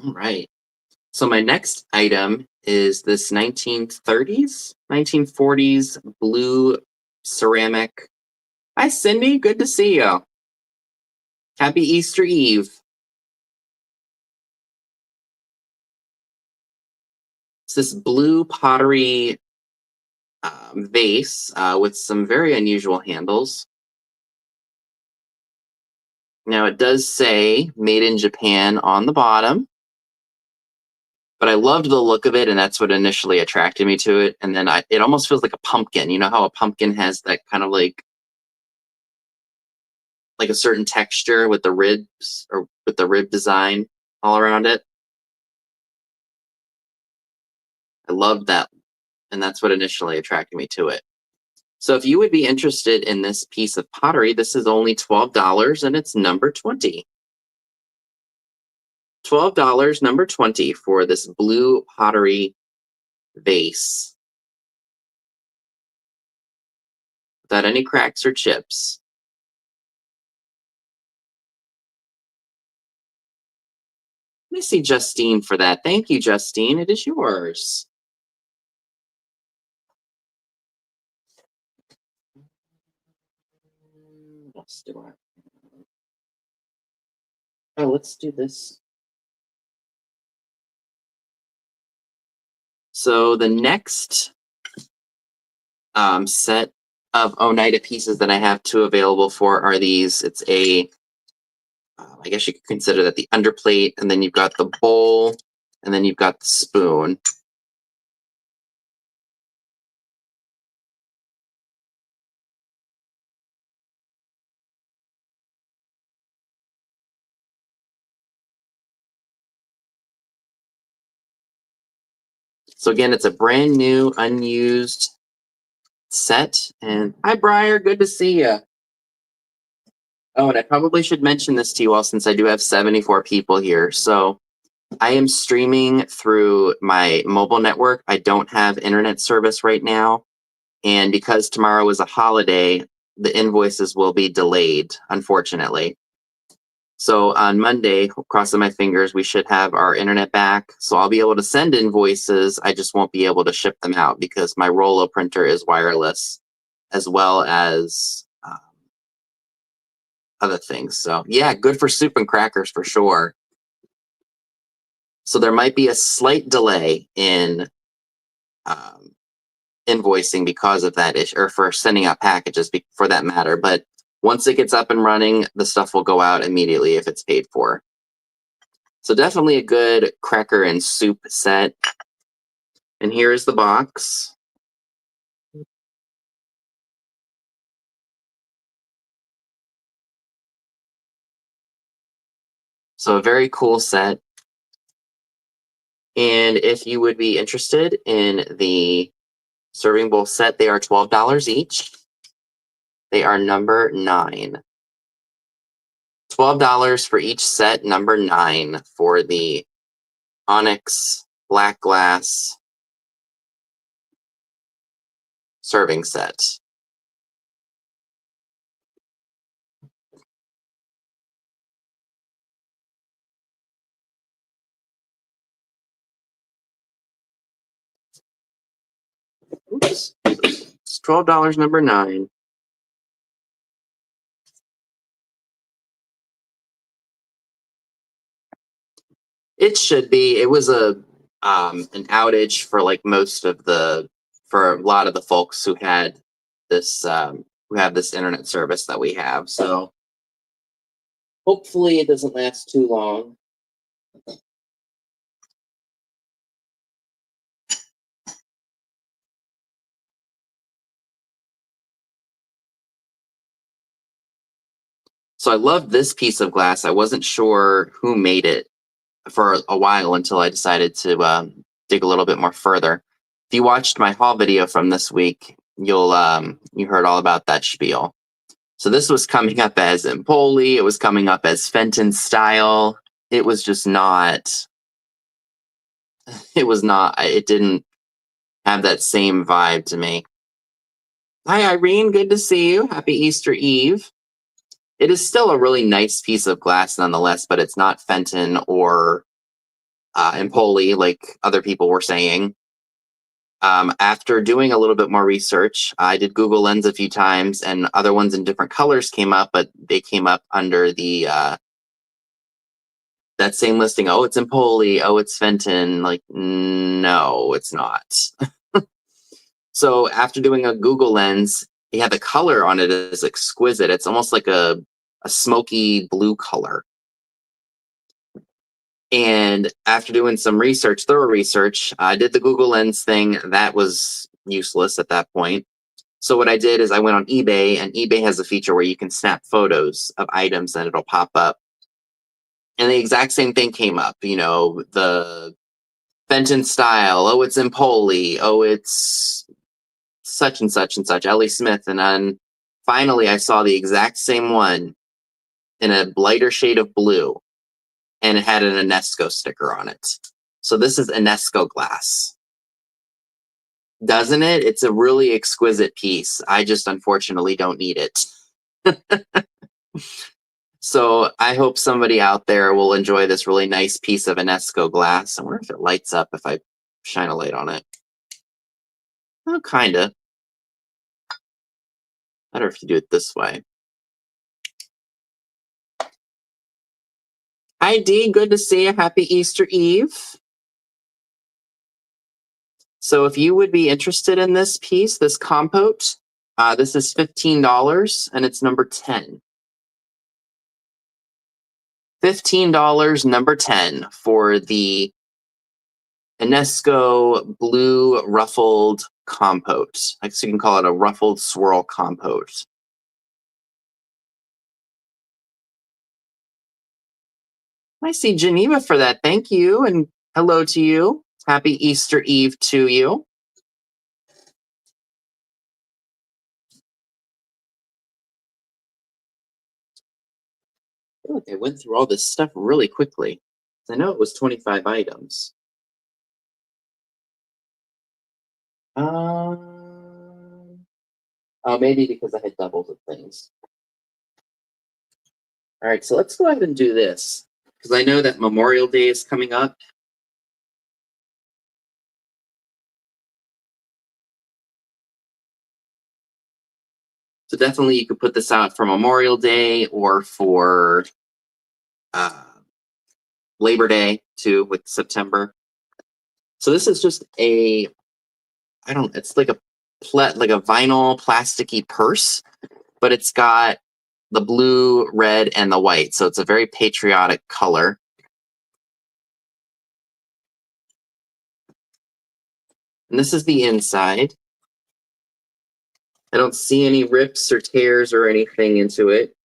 All right. So my next item is this 1930s, 1940s blue ceramic. Hi, Cindy. Good to see you. Happy Easter Eve. It's this blue pottery vase with some very unusual handles. Now it does say made in Japan on the bottom, but I loved the look of it, and that's what initially attracted me to it. And then it almost feels like a pumpkin. You know how a pumpkin has that kind of like a certain texture with the ribs or with the rib design all around it? I loved that, and that's what initially attracted me to it. So if you would be interested in this piece of pottery, this is only $12 and it's number 20. $12, number 20 for this blue pottery vase without any cracks or chips. Let me see Justine for that. Thank you, Justine. It is yours. What else do I? Oh, let's do this. So the next set of Onida pieces that I have two available for are these. It's a, I guess you could consider that the underplate, and then you've got the bowl, and then you've got the spoon. So again, it's a brand new, unused set. And hi, Briar, good to see you. Oh, and I probably should mention this to you all since I do have 74 people here. So I am streaming through my mobile network. I don't have internet service right now. And because tomorrow is a holiday, the invoices will be delayed, unfortunately. So on Monday, crossing my fingers, we should have our internet back. So I'll be able to send invoices. I just won't be able to ship them out because my Rollo printer is wireless, as well as other things. So yeah, good for soup and crackers for sure. So there might be a slight delay in invoicing because of that issue, or for sending out packages for that matter. But once it gets up and running, the stuff will go out immediately if it's paid for. So definitely a good cracker and soup set. And here is the box. So a very cool set. And if you would be interested in the serving bowl set, they are $12 each. They are number 9. $12 for each set, number 9 for the onyx black glass serving set. Oops. It's $12, number 9. It should be. It was a an outage for like for a lot of the folks who had this who have this internet service that we have. So hopefully it doesn't last too long. So I love this piece of glass. I wasn't sure who made it for a while until I decided to dig a little bit more further. If you watched my haul video from this week, you heard all about that spiel. So this was coming up as Empoli. It was coming up as Fenton style. It was just not. It was not. It didn't have that same vibe to me. Hi, Irene. Good to see you. Happy Easter Eve. It is still a really nice piece of glass nonetheless, but it's not Fenton or Empoli like other people were saying. After doing a little bit more research, I did Google Lens a few times, and other ones in different colors came up, but they came up under the that same listing. Oh, it's Empoli. Oh, it's Fenton. Like, no, it's not. So after doing a Google Lens, yeah, the color on it is exquisite. It's almost like a smoky blue color. And after doing some research, thorough research, I did the Google Lens thing. That was useless at that point. So what I did is I went on eBay, and eBay has a feature where you can snap photos of items and it'll pop up. And the exact same thing came up. You know, the Fenton Style. Oh, it's Empoli. Oh, it's such and such and such. Ellie Smith. And then finally, I saw the exact same one in a lighter shade of blue, and it had an Anesco sticker on it. So this is Anesco Glass. Doesn't it? It's a really exquisite piece. I just unfortunately don't need it. So I hope somebody out there will enjoy this really nice piece of Anesco glass. I wonder if it lights up if I shine a light on it. Oh, kinda. Better if you do it this way. Hi, Dee. Good to see you. Happy Easter Eve. So if you would be interested in this piece, this compote, this is $15 and it's number 10. $15, number 10 for the Anesco blue ruffled compote. I guess you can call it a ruffled swirl compote. I see Geneva for that. Thank you. And hello to you. Happy Easter Eve to you. I feel like I went through all this stuff really quickly. I know it was 25 items. Oh, maybe because I had doubles of things. All right, so let's go ahead and do this because I know that Memorial Day is coming up. So definitely you could put this out for Memorial Day or for Labor Day too with September. So this is just it's like a vinyl plasticky purse, but it's got the blue, red, and the white. So it's a very patriotic color. And this is the inside. I don't see any rips or tears or anything into it.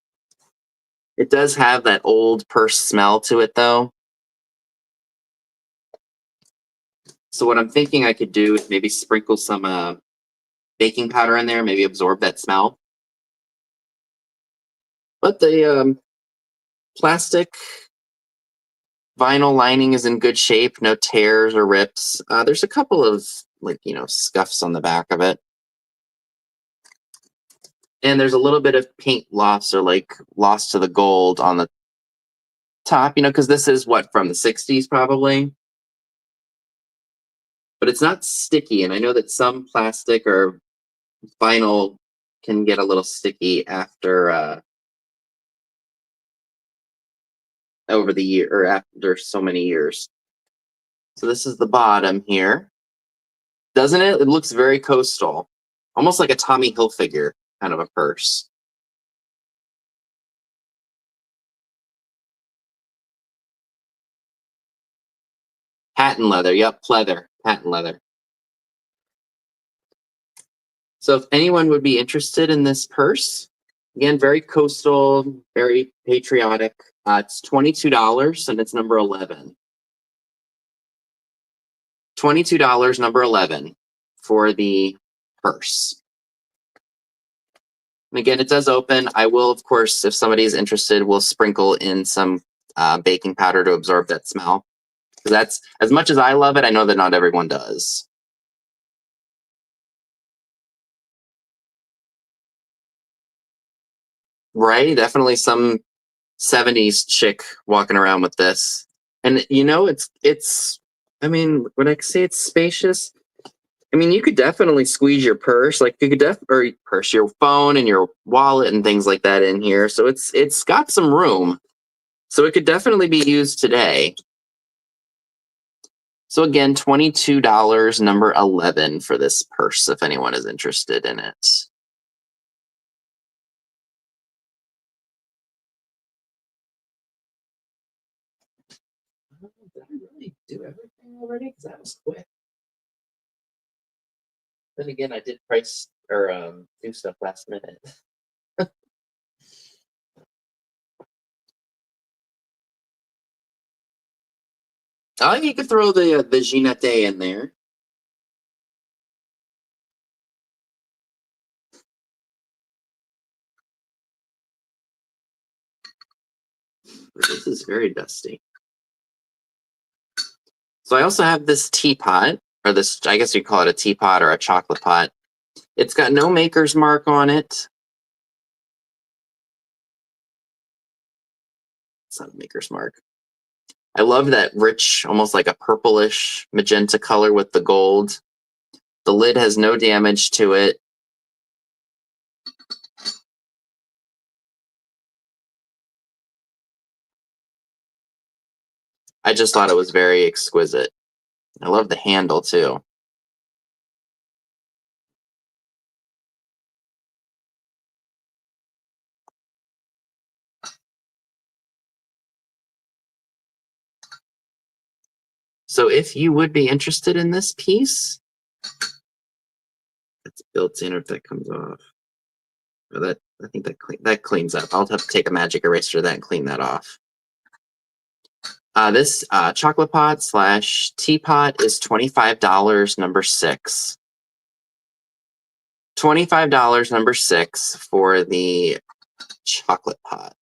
It does have that old purse smell to it, though. So what I'm thinking I could do is maybe sprinkle some baking powder in there, maybe absorb that smell. But the plastic vinyl lining is in good shape, no tears or rips. There's a couple of scuffs on the back of it. And there's a little bit of paint loss or loss to the gold on the top, because this is from the 60s probably. But it's not sticky, and I know that some plastic or vinyl can get a little sticky after over the year or after so many years. So this is the bottom here. Doesn't it? It looks very coastal, almost like a Tommy Hilfiger kind of a purse. Patent leather. Yep, pleather. Patent leather. So if anyone would be interested in this purse, again, very coastal, very patriotic. It's $22 and it's number 11. $22, number 11 for the purse. And again, it does open. I will, of course, if somebody is interested, we'll sprinkle in some baking powder to absorb that smell. Because that's, as much as I love it, I know that not everyone does. Right? Definitely some 70s chick walking around with this. And it's I mean, when I say it's spacious, I mean, you could definitely squeeze your purse, like you could or purse, your phone and your wallet and things like that in here. So it's got some room. So it could definitely be used today. So again, $22, number 11 for this purse, if anyone is interested in it. Did I really do everything already? Because that was quick. Then again, I did price or do stuff last minute. Oh, you could throw the Ginette in there. This is very dusty. So I also have this teapot, or this, I guess you call it a teapot or a chocolate pot. It's got no maker's mark on it. It's not a maker's mark. I love that rich, almost like a purplish magenta color with the gold. The lid has no damage to it. I just thought it was very exquisite. I love the handle too. So if you would be interested in this piece, it's built in, or if that comes off. Or that, I think that cleans up. I'll have to take a magic eraser to that and clean that off. This chocolate pot / teapot is $25, number 6. $25, number 6 for the chocolate pot.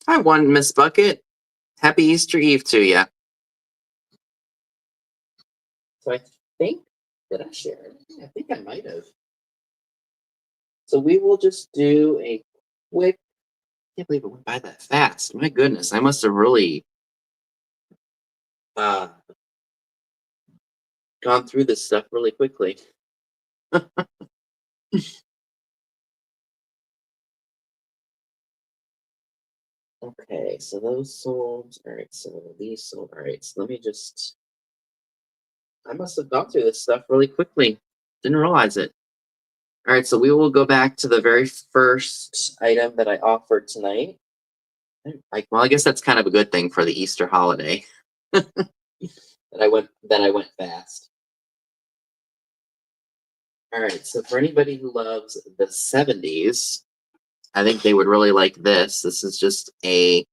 Hi, one Miss Bucket. Happy Easter Eve to you. So I think, did I share it? I think I might have. So we will just do a quick, I can't believe it went by that fast. My goodness, I must have really gone through this stuff really quickly. Okay, so those sold. All right, so these sold. All right, so let me just, I must have gone through this stuff really quickly. Didn't realize it. All right, so we will go back to the very first item that I offered tonight. Well, I guess that's kind of a good thing for the Easter holiday. that I went fast. All right, so for anybody who loves the 70s, I think they would really like this. This is just I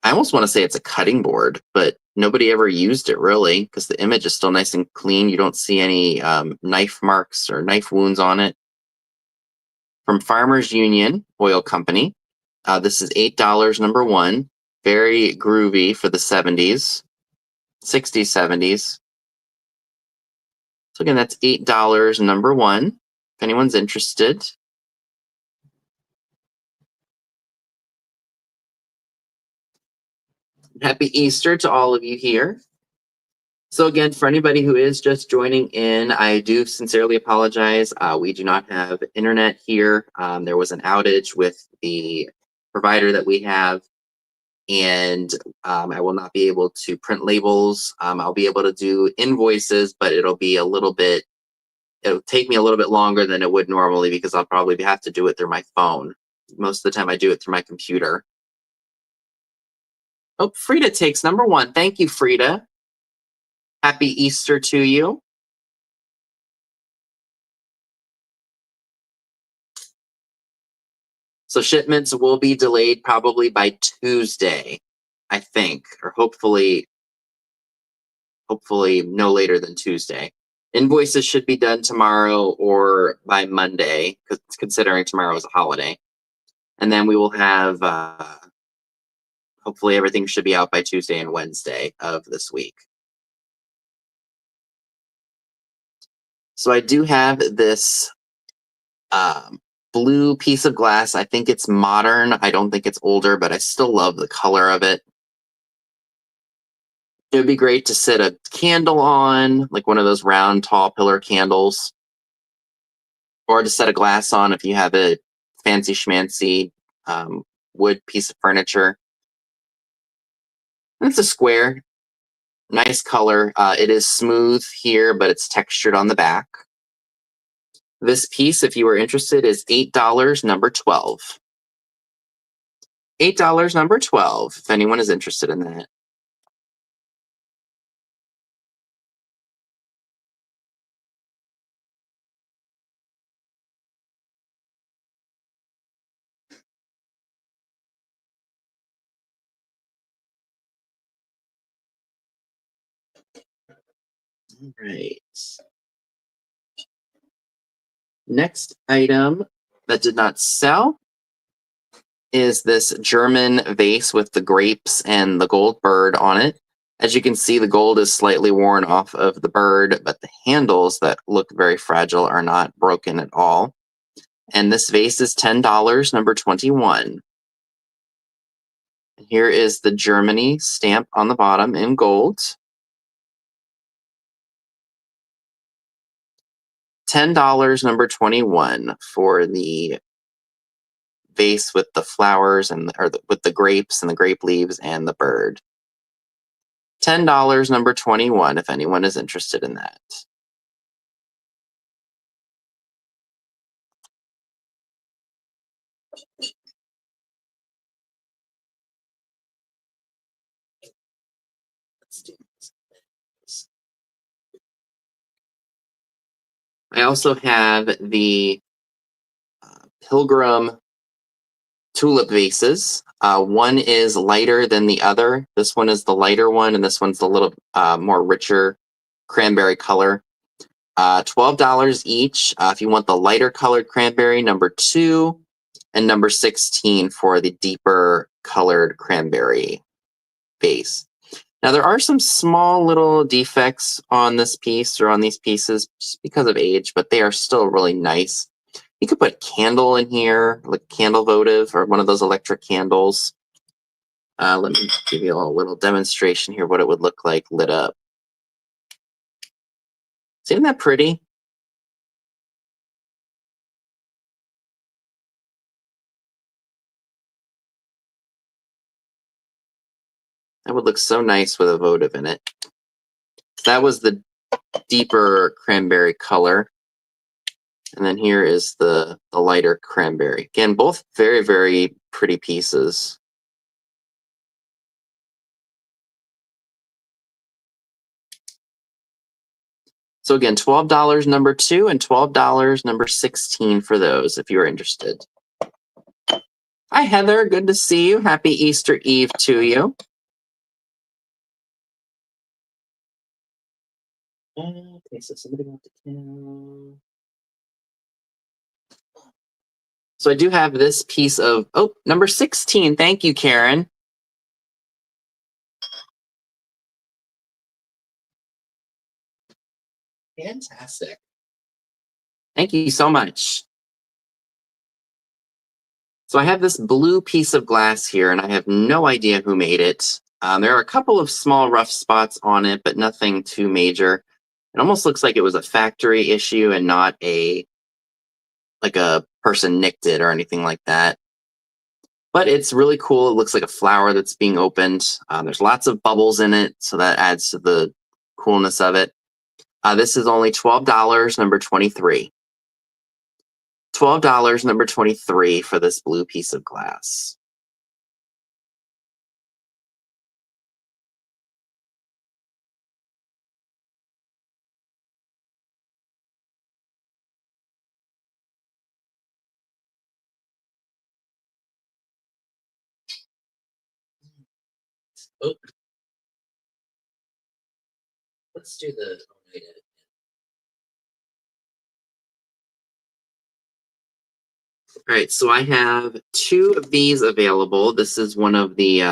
almost want to say it's a cutting board, but nobody ever used it really because the image is still nice and clean. You don't see any knife marks or knife wounds on it. From Farmers Union Oil Company. This is $8, number 1. Very groovy for the 70s, 60s, 70s. So again, that's $8, number 1. If anyone's interested. Happy Easter to all of you here. So again, for anybody who is just joining in, I do sincerely apologize. We do not have internet here. There was an outage with the provider that we have, and I will not be able to print labels. I'll be able to do invoices, but it'll take me a little bit longer than it would normally because I'll probably have to do it through my phone. Most of the time I do it through my computer. Oh, Frida takes number 1. Thank you, Frida. Happy Easter to you. So shipments will be delayed probably by Tuesday, I think, or hopefully no later than Tuesday. Invoices should be done tomorrow or by Monday, considering tomorrow is a holiday. And then we will have, hopefully everything should be out by Tuesday and Wednesday of this week. So I do have this blue piece of glass. I think it's modern. I don't think it's older, but I still love the color of it. It would be great to sit a candle on, like one of those round, tall pillar candles, or to set a glass on if you have a fancy schmancy wood piece of furniture. And it's a square, nice color. It is smooth here, but it's textured on the back. This piece, if you were interested, is $8, number 12. $8, number 12, if anyone is interested in that. All right. Next item that did not sell is this German vase with the grapes and the gold bird on it. As you can see, the gold is slightly worn off of the bird, but the handles that look very fragile are not broken at all. And this vase is $10, number 21. Here is the Germany stamp on the bottom in gold. $10, number 21, for the vase with the flowers and with the grapes and the grape leaves and the bird. $10, number 21, if anyone is interested in that. I also have the Pilgrim tulip vases. One is lighter than the other. This one is the lighter one, and this one's a little more richer cranberry color. $12 each if you want the lighter colored cranberry, number 2, and number 16 for the deeper colored cranberry vase. Now, there are some small little defects on this piece or on these pieces just because of age, but they are still really nice. You could put a candle in here, like candle votive or one of those electric candles. Let me give you a little demonstration here, what it would look like lit up. Isn't that pretty? That would look so nice with a votive in it. That was the deeper cranberry color. And then here is the lighter cranberry. Again, both very, very pretty pieces. So again, $12 number 2 and $12 number 16 for those if you're interested. Hi, Heather. Good to see you. Happy Easter Eve to you. Okay, so somebody got to count. So I do have this piece of, number 16. Thank you, Karen. Fantastic. Thank you so much. So I have this blue piece of glass here, and I have no idea who made it. There are a couple of small rough spots on it, but nothing too major. It almost looks like it was a factory issue and not like a person nicked it or anything like that. But it's really cool. It looks like a flower that's being opened. There's lots of bubbles in it, so that adds to the coolness of it. This is only $12, number 23. $12, number 23 for this blue piece of glass. Oh. Let's do the Onida. All right, so I have 2 of these available. This is one of the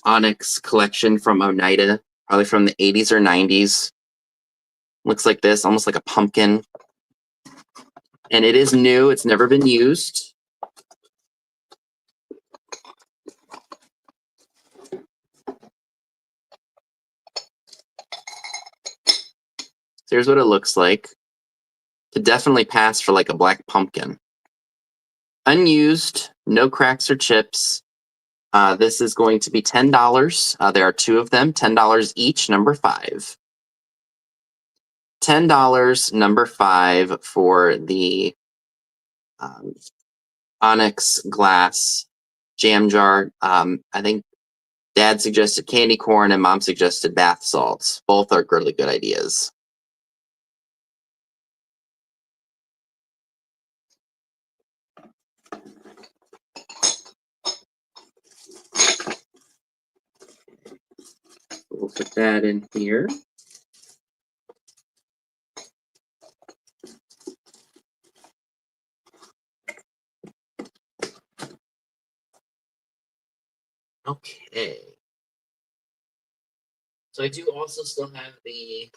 Onyx collection from Onida, probably from the 80s or 90s. Looks like this, almost like a pumpkin. And it is new, it's never been used. So here's what it looks like. Could definitely pass for like a black pumpkin. Unused, no cracks or chips. This is going to be $10. There are 2 of them, $10 each, number 5. $10, number 5 for the Onyx Glass jam jar. I think Dad suggested candy corn and Mom suggested bath salts. Both are really good ideas. We'll put that in here. Okay. So I do also still have the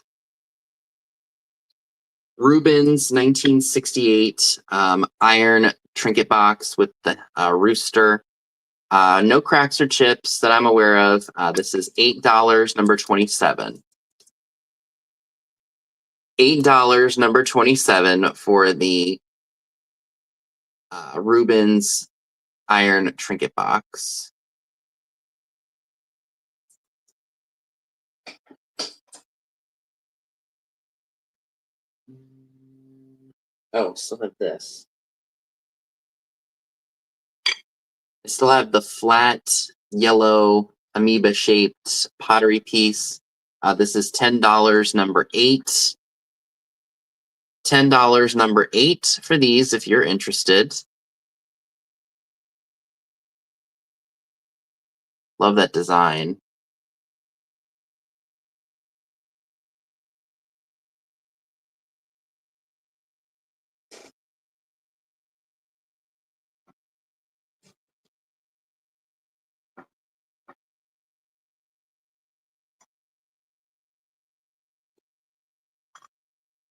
Rubens 1968 iron trinket box with the rooster. No cracks or chips that I'm aware of. This is $8, number 27. $8, number 27 for the Rubens iron trinket box. Oh, still have this. I still have the flat yellow amoeba shaped pottery piece. This is $10, number 8. $10, number 8 for these if you're interested. Love that design.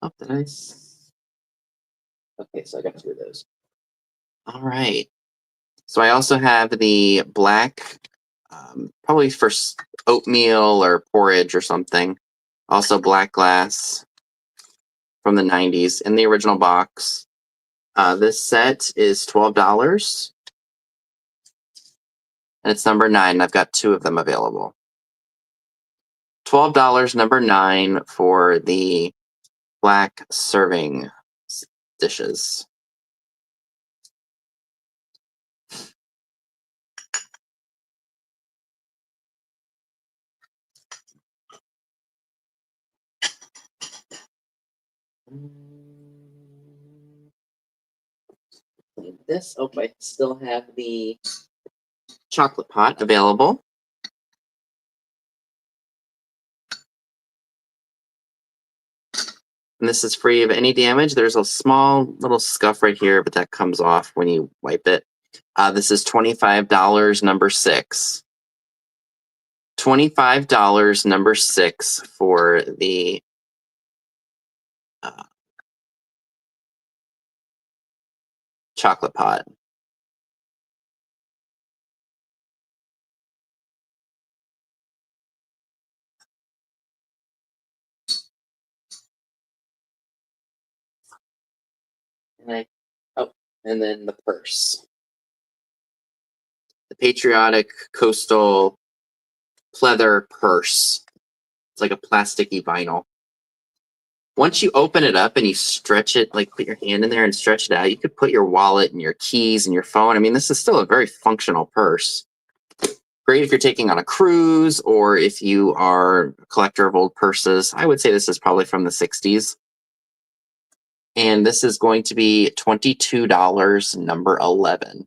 Oh, did I? Okay, so I got 2 of those. All right. So I also have the black, probably for oatmeal or porridge or something. Also black glass from the 90s in the original box. This set is $12. And it's number 9. I've got 2 of them available. $12, number 9 for the black serving dishes. This, oh, I still have the chocolate pot available. And this is free of any damage. There's a small little scuff right here, but that comes off when you wipe it. This is $25, number 6. $25, number 6 for the chocolate pot. And then the purse. The patriotic coastal pleather purse. It's like a plasticky vinyl. Once you open it up and you stretch it, like put your hand in there and stretch it out, you could put your wallet and your keys and your phone. I mean, this is still a very functional purse. Great if you're taking on a cruise or if you are a collector of old purses. I would say this is probably from the 60s. And this is going to be $22, number 11.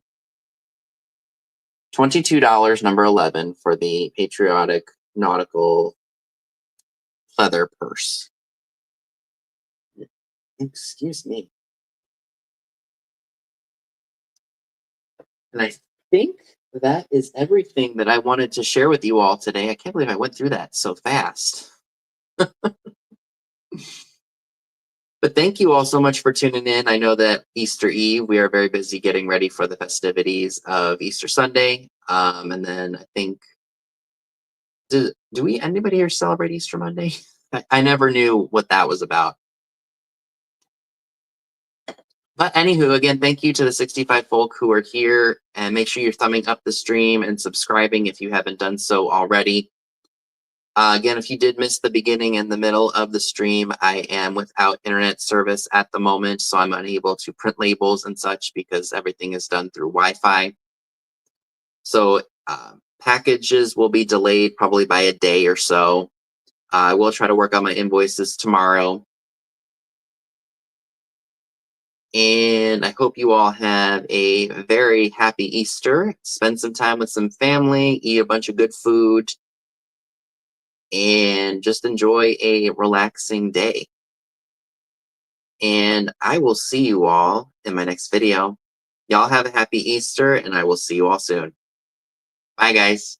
$22, number 11 for the patriotic nautical leather purse. Excuse me. And I think that is everything that I wanted to share with you all today. I can't believe I went through that so fast. But thank you all so much for tuning in. I know that Easter Eve, we are very busy getting ready for the festivities of Easter Sunday. And then I think, do anybody here celebrate Easter Monday? I never knew what that was about. But anywho, again, thank you to the 65 folk who are here, and make sure you're thumbing up the stream and subscribing if you haven't done so already. Again, if you did miss the beginning and the middle of the stream, I am without internet service at the moment, so I'm unable to print labels and such because everything is done through Wi-Fi. So packages will be delayed probably by a day or so. I will try to work on my invoices tomorrow. And I hope you all have a very happy Easter. Spend some time with some family, eat a bunch of good food, and just enjoy a relaxing day. And I will see you all in my next video. Y'all have a happy Easter, and I will see you all soon. Bye, guys.